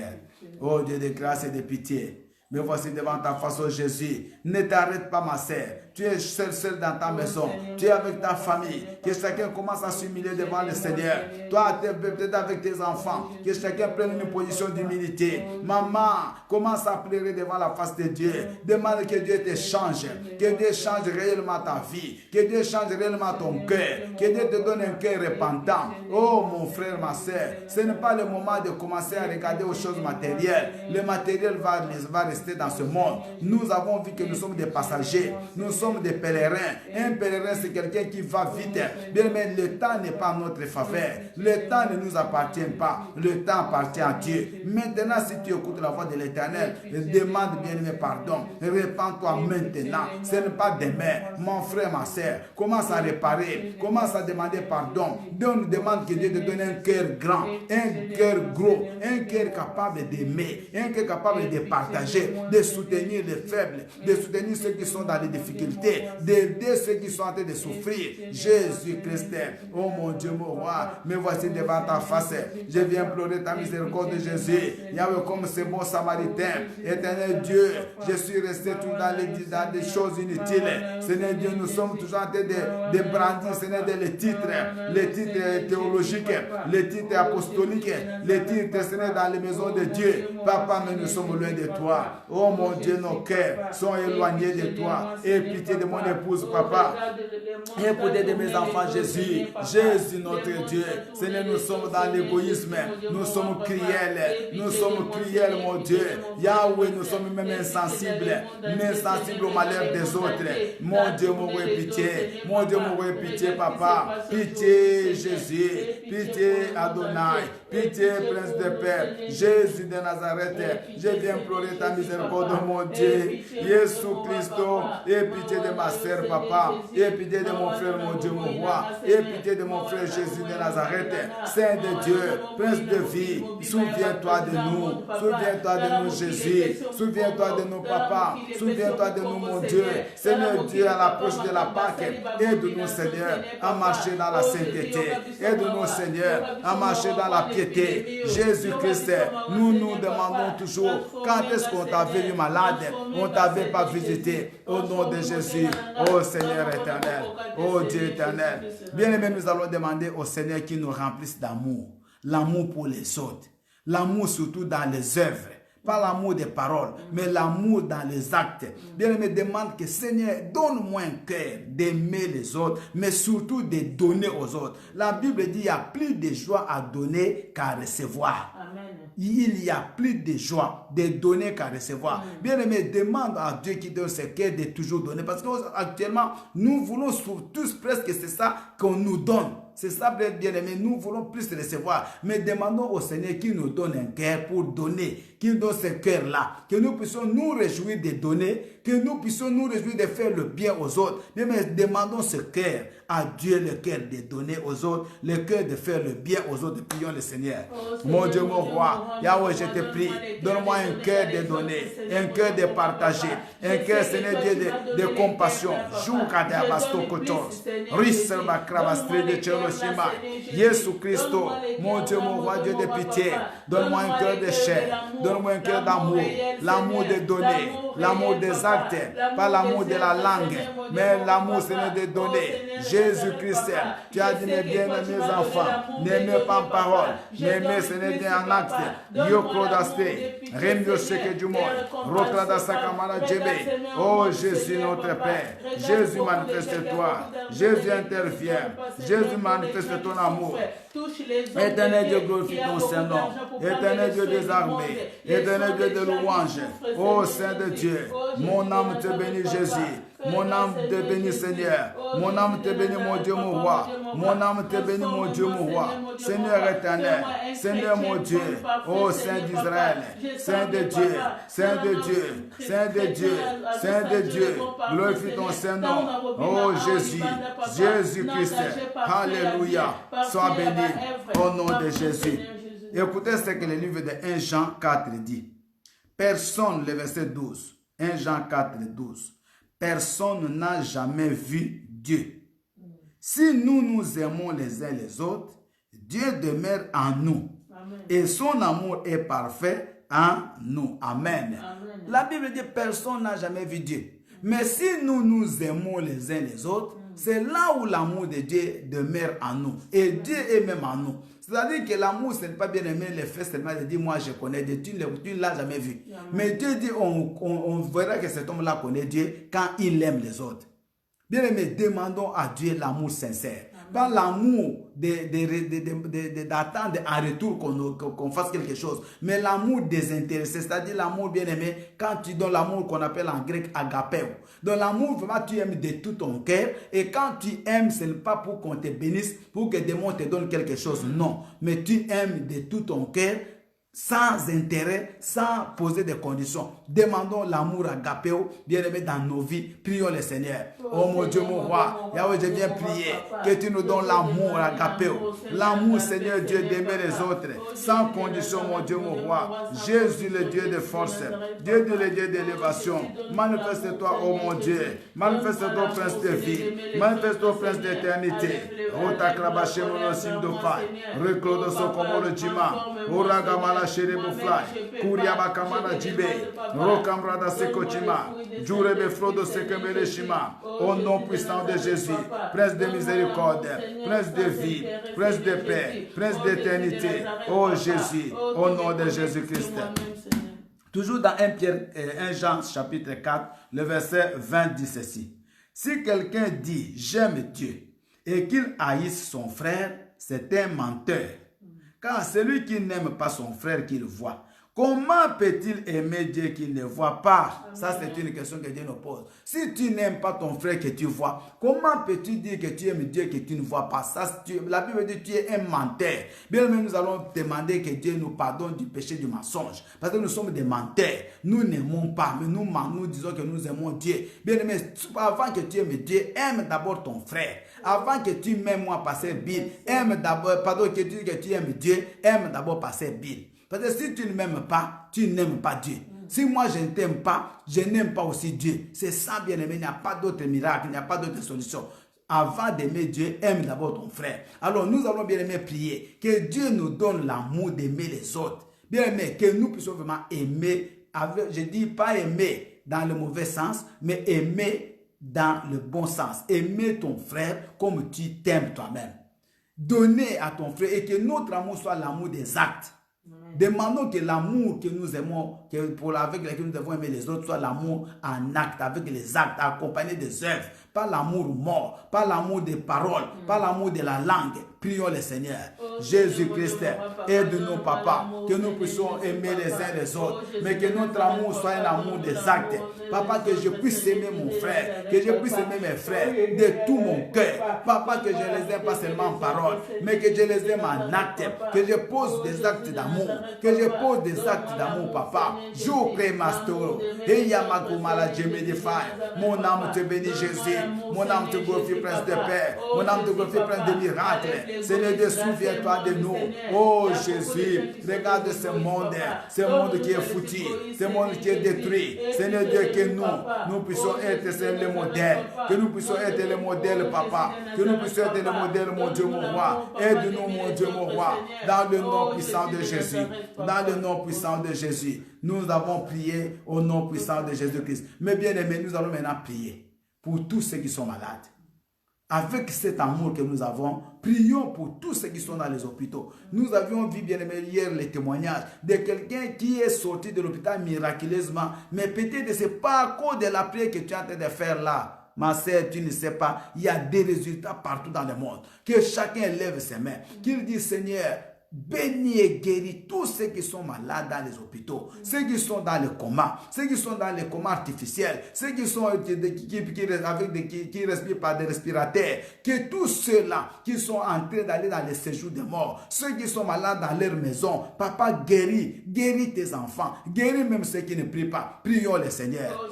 Oh Dieu de grâce et de pitié. Me voici devant ta face, oh Jésus. Ne t'arrête pas, ma sœur. Tu es seul dans ta maison. Tu es avec ta famille. Que chacun commence à s'humilier devant le Seigneur. Toi, peut-être avec tes enfants. Que chacun prenne une position d'humilité. Maman, commence à pleurer devant la face de Dieu. Demande que Dieu te change. Que Dieu change réellement ta vie. Que Dieu change réellement ton cœur. Que Dieu te donne un cœur repentant. Oh, mon frère, ma soeur, ce n'est pas le moment de commencer à regarder aux choses matérielles. Le matériel va rester dans ce monde. Nous avons vu que nous sommes des passagers. Nous sommes des pèlerins. Un pèlerin, c'est quelqu'un qui va vite. Bien, mais le temps n'est pas notre faveur. Le temps ne nous appartient pas. Le temps appartient à Dieu. Maintenant, si tu écoutes la voix de l'Éternel, demande bien aimé pardon. Répands-toi maintenant. Ce n'est pas demain. Mon frère, ma soeur, commence à réparer. Commence à demander pardon. Demande que Dieu te donne un cœur grand, un cœur gros, un cœur capable d'aimer, un cœur capable de partager, de soutenir les faibles, de soutenir ceux qui sont dans les difficultés, d'aider ceux qui sont en train de souffrir. Jésus-Christ, oh mon Dieu, mon roi, me voici devant ta face. Je viens implorer ta miséricorde de Jésus. Yahweh, comme ce bon samaritain, éternel Dieu, je suis resté tout dans des choses inutiles. Seigneur Dieu, nous sommes toujours en train de brandir, Seigneur, les titres théologiques, les titres apostoliques, les titres, Seigneur, dans les maisons de Dieu. Papa, mais nous sommes loin de toi. Oh mon Dieu, nos cœurs sont éloignés de toi. Aie pitié de mon épouse, papa. Aie pitié de mes enfants, Jésus. Jésus, notre Dieu. Seigneur, nous sommes dans l'égoïsme. Nous sommes cruels. Nous sommes cruels, mon Dieu. Yahweh, nous sommes même insensibles. Insensibles au malheur des autres. Mon Dieu, mon roi, pitié. Mon Dieu, mon roi, pitié, papa. Pitié, Jésus. Pitié, Adonai. Pitié, Prince de paix. Jésus de Nazareth. Je viens implorer ta miséricorde, mon Dieu. Jésus Christ. Aie pitié de ma sœur, papa. Aie pitié de mon frère, mon Dieu, mon roi. Aie pitié de mon frère Jésus de Nazareth. Saint de Dieu, Prince de vie. Souviens-toi de nous. Souviens-toi de nous, Jésus. Souviens-toi de nous, papa. Souviens-toi de nous, mon Dieu. Seigneur Dieu, à l'approche de la Pâque, aide-nous, Seigneur, à marcher dans la sainteté. Aide-nous, Seigneur, à marcher dans la piété. Jésus-Christ, nous nous demandons toujours quand est-ce qu'on t'a vu malade, on ne t'avait pas visité. Au nom de Jésus, ô Seigneur éternel, ô Dieu éternel. Bien-aimés, nous allons demander au Seigneur qu'il nous remplisse d'amour. L'amour pour les autres. L'amour surtout dans les œuvres. Pas l'amour des paroles, mais l'amour dans les actes. Bien-aimé, demande que Seigneur, donne-moi un cœur d'aimer les autres, mais surtout de donner aux autres. La Bible dit qu'il y a plus de joie à donner qu'à recevoir. Amen. Il y a plus de joie de donner qu'à recevoir. Bien-aimé, demande à Dieu qui donne ce cœur de toujours donner. Parce qu'actuellement, nous voulons tous presque, c'est ça qu'on nous donne. C'est ça, bien-aimé, nous voulons plus recevoir. Mais demandons au Seigneur qu'il nous donne un cœur pour donner. Qu'il nous donne ce cœur-là. Que nous puissions nous réjouir de donner. Que nous puissions nous réjouir de faire le bien aux autres. Mais demandons ce cœur à Dieu, le cœur de donner aux autres. Le cœur de faire le bien aux autres. Prions le Seigneur. Mon Dieu, mon roi. Yahweh, je te prie. Donne-moi un cœur de donner. Un cœur de partager. Un cœur, Seigneur Dieu, de compassion. Jésus Christ, mon Dieu, mon roi, Dieu de pitié. Donne-moi un cœur de chair. Donne-moi un cœur d'amour. L'amour de donner. L'amour des actes. Pas l'amour de la langue. Mais l'amour, Seigneur, de donner. Jésus-Christ, tu as dit, mes bien-aimés enfants, n'aimez pas en parole, n'aimez, Seigneur, en acte. Oh Jésus, notre Père. Jésus, manifeste-toi. Jésus, intervient. Jésus, manifeste ton amour. Éternel Dieu, glorifie ton Saint-Nom. Éternel Dieu des armées. Éternel Dieu de louange. Oh Saint de Dieu. Dieu. Mon âme te bénit, Jésus. Mon âme te bénit, Seigneur. Mon âme te bénit, mon Dieu, mon roi. Mon âme te bénit, mon Dieu, mon roi. Seigneur éternel, Seigneur mon Dieu, ô Saint d'Israël, Saint de Dieu, Saint de Dieu, Saint de Dieu, Saint de Dieu, glorifie ton Saint-Nom, ô Jésus, Jésus-Christ, alléluia, sois béni au nom de Jésus. Écoutez ce que le livre de 1 Jean 4 dit. Personne, le verset 12, 1 Jean 4, 12, personne n'a jamais vu Dieu. Si nous nous aimons les uns les autres, Dieu demeure en nous. Amen. Et son amour est parfait en nous. Amen. Amen. La Bible dit personne n'a jamais vu Dieu. Mais si nous nous aimons les uns les autres, c'est là où l'amour de Dieu demeure en nous. Et Dieu est même en nous. C'est-à-dire que l'amour, ce n'est pas bien aimer les faits seulement de dire moi je connais Dieu. Tu ne l'as jamais vu. Amen. Mais Dieu dit on verra que cet homme-là connaît Dieu quand il aime les autres. Bien aimé, demandons à Dieu l'amour sincère. Pas l'amour d'attendre en retour qu'on fasse quelque chose. Mais l'amour désintéressé, c'est-à-dire l'amour bien aimé, quand tu donnes l'amour qu'on appelle en grec agapeo. Dans l'amour, vraiment, tu aimes de tout ton cœur. Et quand tu aimes, ce n'est pas pour qu'on te bénisse, pour que des mots te donnent quelque chose. Non. Mais tu aimes de tout ton cœur, sans intérêt, sans poser de conditions. Demandons l'amour agapéo, bien-aimé dans nos vies. Prions le Seigneur. Oh mon Dieu, mon roi, Yahweh, je viens prier que tu nous donnes l'amour agapéo. L'amour, Seigneur Dieu, d'aimer les autres, sans condition, mon Dieu, mon roi. Jésus, le Dieu de force, Dieu le Dieu d'élévation. Manifeste-toi, oh mon Dieu. Manifeste-toi, Prince de vie. Manifeste-toi, Prince d'éternité. Oh, ta krabaché, mon osim de faille. Reclodo sokomo le jima. Oragamala. Chere Buflai, Kuriaba Kamana Jibe, Rokambrada Sekochima, Jurebe Frodo Sekemele Shima, au nom puissant de Jésus, Prince de miséricorde, Prince de vie, Prince de paix, Prince d'éternité, ô Jésus, au nom de Jésus-Christ. Toujours dans 1 Jean chapitre 4, le verset 20 dit ceci. Si quelqu'un dit j'aime Dieu et qu'il haïsse son frère, c'est un menteur. Car celui qui n'aime pas son frère qu'il voit, comment peut-il aimer Dieu qu'il ne voit pas? Amen. Ça, c'est une question que Dieu nous pose. Si tu n'aimes pas ton frère que tu vois, comment peux-tu dire que tu aimes Dieu que tu ne vois pas? Ça, la Bible dit que tu es un menteur. Bien même, nous allons demander que Dieu nous pardonne du péché du mensonge. Parce que nous sommes des menteurs. Nous n'aimons pas, mais nous disons que nous aimons Dieu. Bien aimé, avant que tu aimes Dieu, aime d'abord ton frère. Avant que tu m'aimes moi, passer Bill, aime d'abord, pardon, que tu dis que tu aimes Dieu, aime d'abord passer Bill. Parce que si tu ne m'aimes pas, tu n'aimes pas Dieu. Si moi je ne t'aime pas, je n'aime pas aussi Dieu. C'est ça, bien aimé, il n'y a pas d'autre miracle, il n'y a pas d'autre solution. Avant d'aimer Dieu, aime d'abord ton frère. Alors nous allons bien aimé prier que Dieu nous donne l'amour d'aimer les autres. Bien aimé, que nous puissions vraiment aimer, je dis pas aimer dans le mauvais sens, mais aimer dans le bon sens. Aimer ton frère comme tu t'aimes toi-même. Donner à ton frère et que notre amour soit l'amour des actes. Demandons que l'amour que nous aimons, avec lequel nous devons aimer les autres, soit l'amour en acte, avec les actes, accompagné des œuvres. Pas l'amour mort, pas l'amour des paroles, pas l'amour de la langue. Prions le Seigneur. Jésus-Christ, aide-nous, papa, que nous puissions aimer les uns les autres, mais que notre amour soit un amour des actes. Papa, que je puisse aimer mon frère, que je puisse aimer mes frères de tout mon cœur. Papa, que je les aime pas seulement en parole, mais que je les aime en acte, que je pose des actes d'amour, que je pose des actes d'amour, papa. Jour prémastoro, et Yamakumala Jemedifai, mon âme te bénit, Jésus. Mon âme te glorifie, Prince de paix. Mon âme te glorifie, Prince de miracles. Seigneur Dieu, souviens-toi de nous. Oh Jésus, regarde ce monde qui est foutu, ce monde qui est détruit. Seigneur Dieu, que nous puissions être les modèles, que nous puissions être les modèles, papa, que nous puissions être les modèles, mon Dieu, mon roi. Aide-nous, mon Dieu, mon roi, dans le nom puissant de Jésus. Dans le nom puissant de Jésus. Nous avons prié au nom puissant de Jésus-Christ. Mais bien aimés, nous allons maintenant prier pour tous ceux qui sont malades. Avec cet amour que nous avons, prions pour tous ceux qui sont dans les hôpitaux. Nous avions vu, bien aimé, hier les témoignages de quelqu'un qui est sorti de l'hôpital miraculeusement, mais peut-être que ce n'est pas à cause de la prière que tu es en train de faire là. Ma sœur, tu ne sais pas, il y a des résultats partout dans le monde. Que chacun lève ses mains, qu'il dise, Seigneur, bénis et guéris tous ceux qui sont malades dans les hôpitaux, ceux qui sont dans le coma, ceux qui sont dans les comas artificiels, ceux qui sont qui respirent par des respirateurs, que tous ceux-là qui sont en train d'aller dans les séjours de mort, ceux qui sont malades dans leur maison, papa guéris tes enfants, guéris même ceux qui ne prient pas. Prions le Seigneur.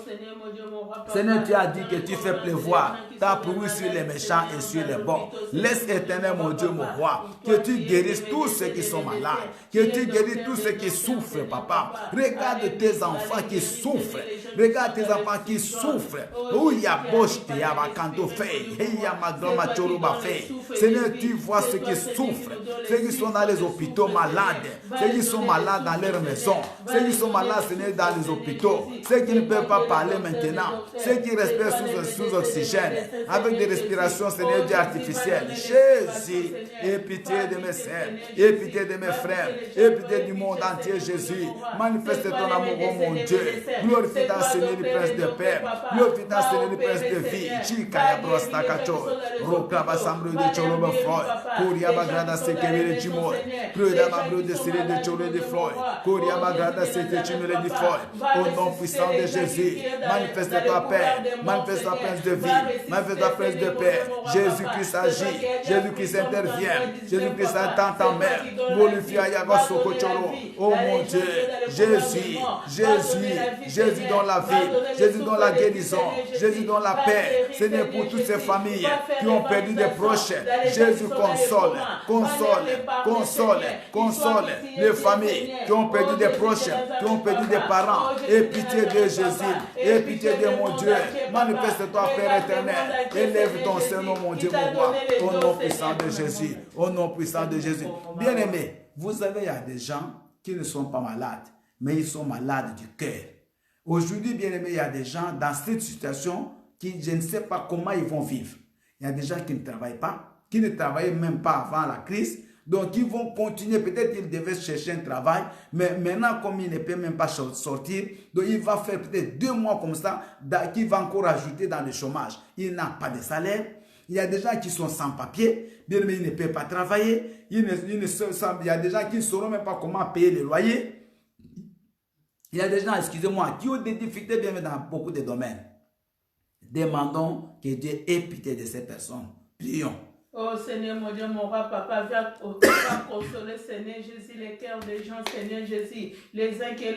Seigneur, tu as dit que tu fais pleuvoir ta pluie sur les méchants et sur les bons. Laisse, Éternel, mon Dieu, mon roi, que tu guérisses tous ceux qui sont malades, que tu guérisses tous ceux qui souffrent, papa. Regarde tes enfants qui souffrent. Regarde tes enfants qui souffrent. Où il y a Bosch, il y a Makanto Fei, il y a Magroma Choruba Fei. Seigneur, tu vois ceux qui souffrent, ceux qui sont dans les hôpitaux malades, ceux qui sont malades dans leur maison, ceux qui sont malades, Seigneur, dans les hôpitaux, ceux qui ne peuvent pas parler maintenant, ceux qui respirent sous oxygène, avec des respirations, Seigneur Dieu, artificielles. Jésus, aie pitié de mes sœurs, aie pitié de mes frères, aie pitié du monde entier, Jésus. Manifeste ton amour, oh mon Dieu. Glorifie ta Seigneur, le Prince de paix. Glorifie ta Seigneur, le Prince de vie. Chikaya brosta kacho. Rokaba sambro de choloba Floyd. Koriaba grada sekevere chimo. Prueba bro de sire de cholo de Floyd. Koriaba grada seke chimele de Floyd. Au nom puissant de Jésus, manifeste ta paix, manifeste ta Prince de vie, manifeste ta Prince de paix. Jésus-Christ agit, Jésus-Christ intervient, Jésus-Christ attend ta mère. Glorifie Ayaba Soko Choro. Oh mon Dieu, Jésus, Jésus, Jésus dans la vie, Jésus dans la guérison, Jésus dans la paix. Seigneur, pour toutes ces familles qui ont perdu des proches, Jésus console, console, console, console les familles qui ont perdu des proches, qui ont perdu des parents. Aie pitié de Jésus, aie pitié de mon Dieu. Manifeste-toi, Père éternel. Élève ton Seigneur, mon Dieu, mon roi. Au nom puissant de Jésus, au nom puissant de Jésus. Bien-aimés, vous savez, il y a des gens qui ne sont pas malades, mais ils sont malades du cœur. Aujourd'hui, bien-aimés, il y a des gens dans cette situation qui, je ne sais pas comment ils vont vivre. Il y a des gens qui ne travaillent pas, qui ne travaillaient même pas avant la crise. Donc, ils vont continuer. Peut-être qu'ils devaient chercher un travail, mais maintenant, comme ils ne peuvent même pas sortir, donc il va faire peut-être 2 mois comme ça, qu'il va encore ajouter dans le chômage. Il n'a pas de salaire. Il y a des gens qui sont sans papier, bien mais ils ne peuvent pas travailler. Il y a des gens qui ne sauront même pas comment payer le loyer. Il y a des gens, excusez-moi, qui ont des difficultés bien dans beaucoup de domaines. Demandons que Dieu ait pitié de ces personnes. Prions. Oh Seigneur, mon Dieu, mon roi, papa, viens consoler, Seigneur Jésus, les cœurs des gens, Seigneur Jésus. Les uns qui ont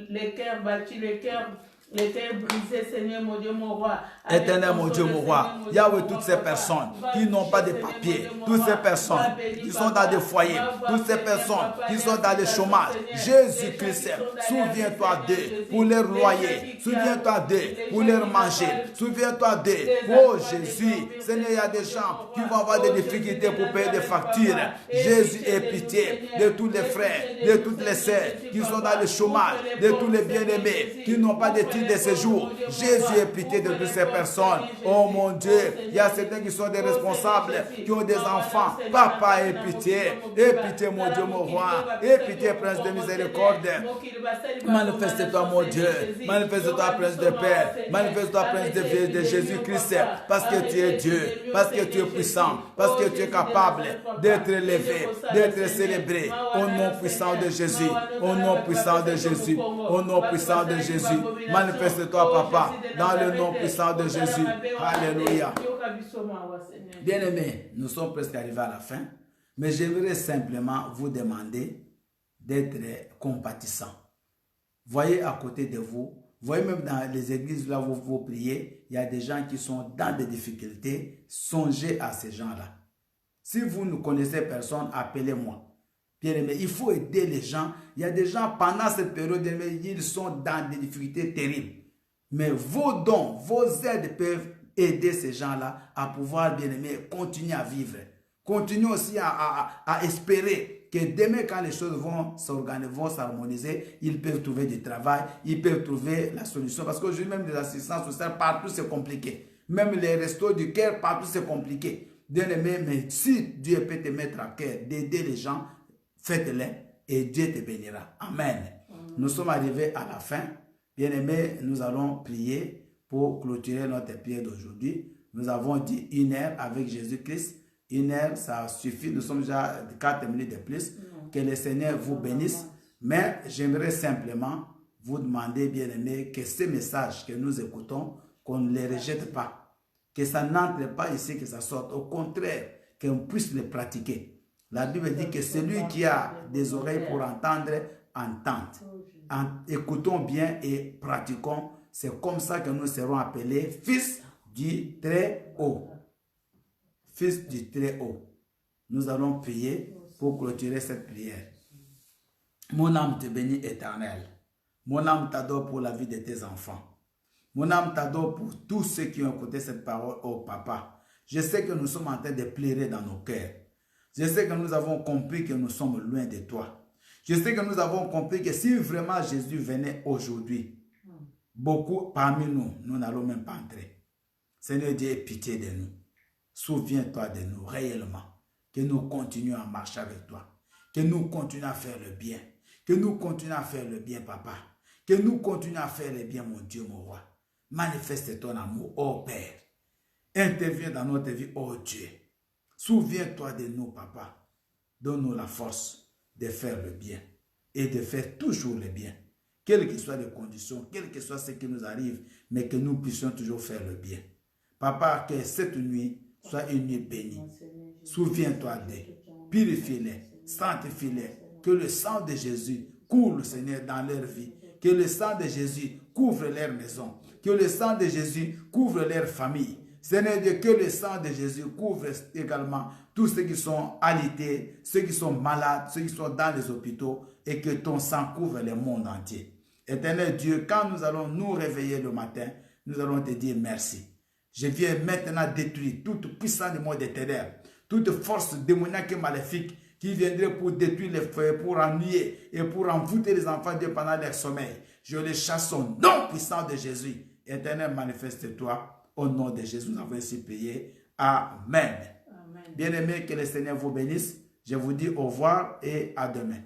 les cœurs battus, les cœurs brisés, Seigneur, mon Dieu, mon roi. Éternel, mon Dieu, mon roi. Yahweh, toutes ces personnes qui n'ont pas de papiers, toutes ces personnes qui sont dans des foyers, toutes ces personnes qui sont dans le chômage. Jésus-Christ, souviens-toi d'eux pour leur loyer. Souviens-toi d'eux pour leur manger. Souviens-toi d'eux. Oh Jésus, Seigneur, il y a des gens qui vont avoir des difficultés pour payer des factures. Jésus, aie pitié de tous les frères, de toutes les sœurs qui sont dans le chômage, de tous les bien-aimés qui n'ont pas de titre de séjour. Jésus, aie pitié de toutes ces personnes. Oh mon Dieu, il y a certains qui sont des responsables, qui ont des enfants. Papa, aie pitié, mon Dieu, mon roi, aie pitié, Prince de miséricorde. Manifeste-toi, mon Dieu, manifeste-toi, Prince de paix, manifeste-toi, Prince de Jésus-Christ, parce que tu es Dieu, parce que tu es puissant, parce que tu es capable d'être élevé, d'être célébré. Au nom puissant de Jésus, au nom puissant de Jésus, au nom puissant de Jésus. Manifeste-toi, papa, dans le nom puissant de Jésus. Alléluia. Bien-aimés, nous sommes presque arrivés à la fin, mais j'aimerais simplement vous demander d'être compatissant. Voyez à côté de vous, voyez même dans les églises là où vous priez, il y a des gens qui sont dans des difficultés. Songez à ces gens-là. Si vous ne connaissez personne, appelez-moi. Bien-aimés, il faut aider les gens. Il y a des gens pendant cette période, ils sont dans des difficultés terribles. Mais vos dons, vos aides peuvent aider ces gens-là à pouvoir, bien-aimés, continuer à vivre. Continuez aussi à espérer que demain, quand les choses vont s'organiser, vont s'harmoniser, ils peuvent trouver du travail, ils peuvent trouver la solution. Parce qu'aujourd'hui, même les assistances sociales, partout, c'est compliqué. Même les restos du cœur, partout, c'est compliqué. Bien-aimé, mais si Dieu peut te mettre à cœur d'aider les gens, faites-le et Dieu te bénira. Amen. Nous sommes arrivés à la fin. Bien-aimés, nous allons prier pour clôturer notre prière d'aujourd'hui. Nous avons dit 1 heure avec Jésus-Christ. 1 heure, ça suffit. Nous sommes déjà 4 minutes de plus. Que le Seigneur vous bénisse. Mais j'aimerais simplement vous demander, bien-aimés, que ces messages que nous écoutons, qu'on ne les rejette pas. Que ça n'entre pas ici, que ça sorte. Au contraire, qu'on puisse les pratiquer. La Bible dit que celui qui a des oreilles pour entendre, entende. Écoutons bien et pratiquons. C'est comme ça que nous serons appelés fils du Très-Haut. Fils du Très-Haut. Nous allons prier pour clôturer cette prière. Mon âme te bénit, Éternel. Mon âme t'adore pour la vie de tes enfants. Mon âme t'adore pour tous ceux qui ont écouté cette parole, oh Papa. Je sais que nous sommes en train de pleurer dans nos cœurs. Je sais que nous avons compris que nous sommes loin de toi. Je sais que nous avons compris que si vraiment Jésus venait aujourd'hui, beaucoup parmi nous, nous n'allons même pas entrer. Seigneur Dieu, aie pitié de nous. Souviens-toi de nous réellement. Que nous continuions à marcher avec toi. Que nous continuions à faire le bien. Que nous continuions à faire le bien, Papa. Que nous continuions à faire le bien, mon Dieu, mon roi. Manifeste ton amour, ô Père. Interviens dans notre vie, ô Dieu. Souviens-toi de nous, Papa. Donne-nous la force de faire le bien et de faire toujours le bien. Quelles que soient les conditions, quel que soit ce qui nous arrive, mais que nous puissions toujours faire le bien. Papa, que cette nuit soit une nuit bénie. Souviens-toi d'eux, purifie-les, sanctifie-les. Que le sang de Jésus coule, Seigneur, dans leur vie. Que le sang de Jésus couvre leur maison. Que le sang de Jésus couvre leur famille. Seigneur Dieu, que le sang de Jésus couvre également tous ceux qui sont alités, ceux qui sont malades, ceux qui sont dans les hôpitaux, et que ton sang couvre le monde entier. Éternel Dieu, quand nous allons nous réveiller le matin, nous allons te dire merci. Je viens maintenant détruire toute puissance du monde des ténèbres, toute force démoniaque et maléfique qui viendrait pour détruire les feux, pour ennuyer et pour envoûter les enfants de Dieu pendant leur sommeil. Je les chasse au nom puissant de Jésus. Éternel, manifeste-toi. Au nom de Jésus, nous avons ainsi prié. Amen. Bien-aimés, que le Seigneur vous bénisse. Je vous dis au revoir et à demain.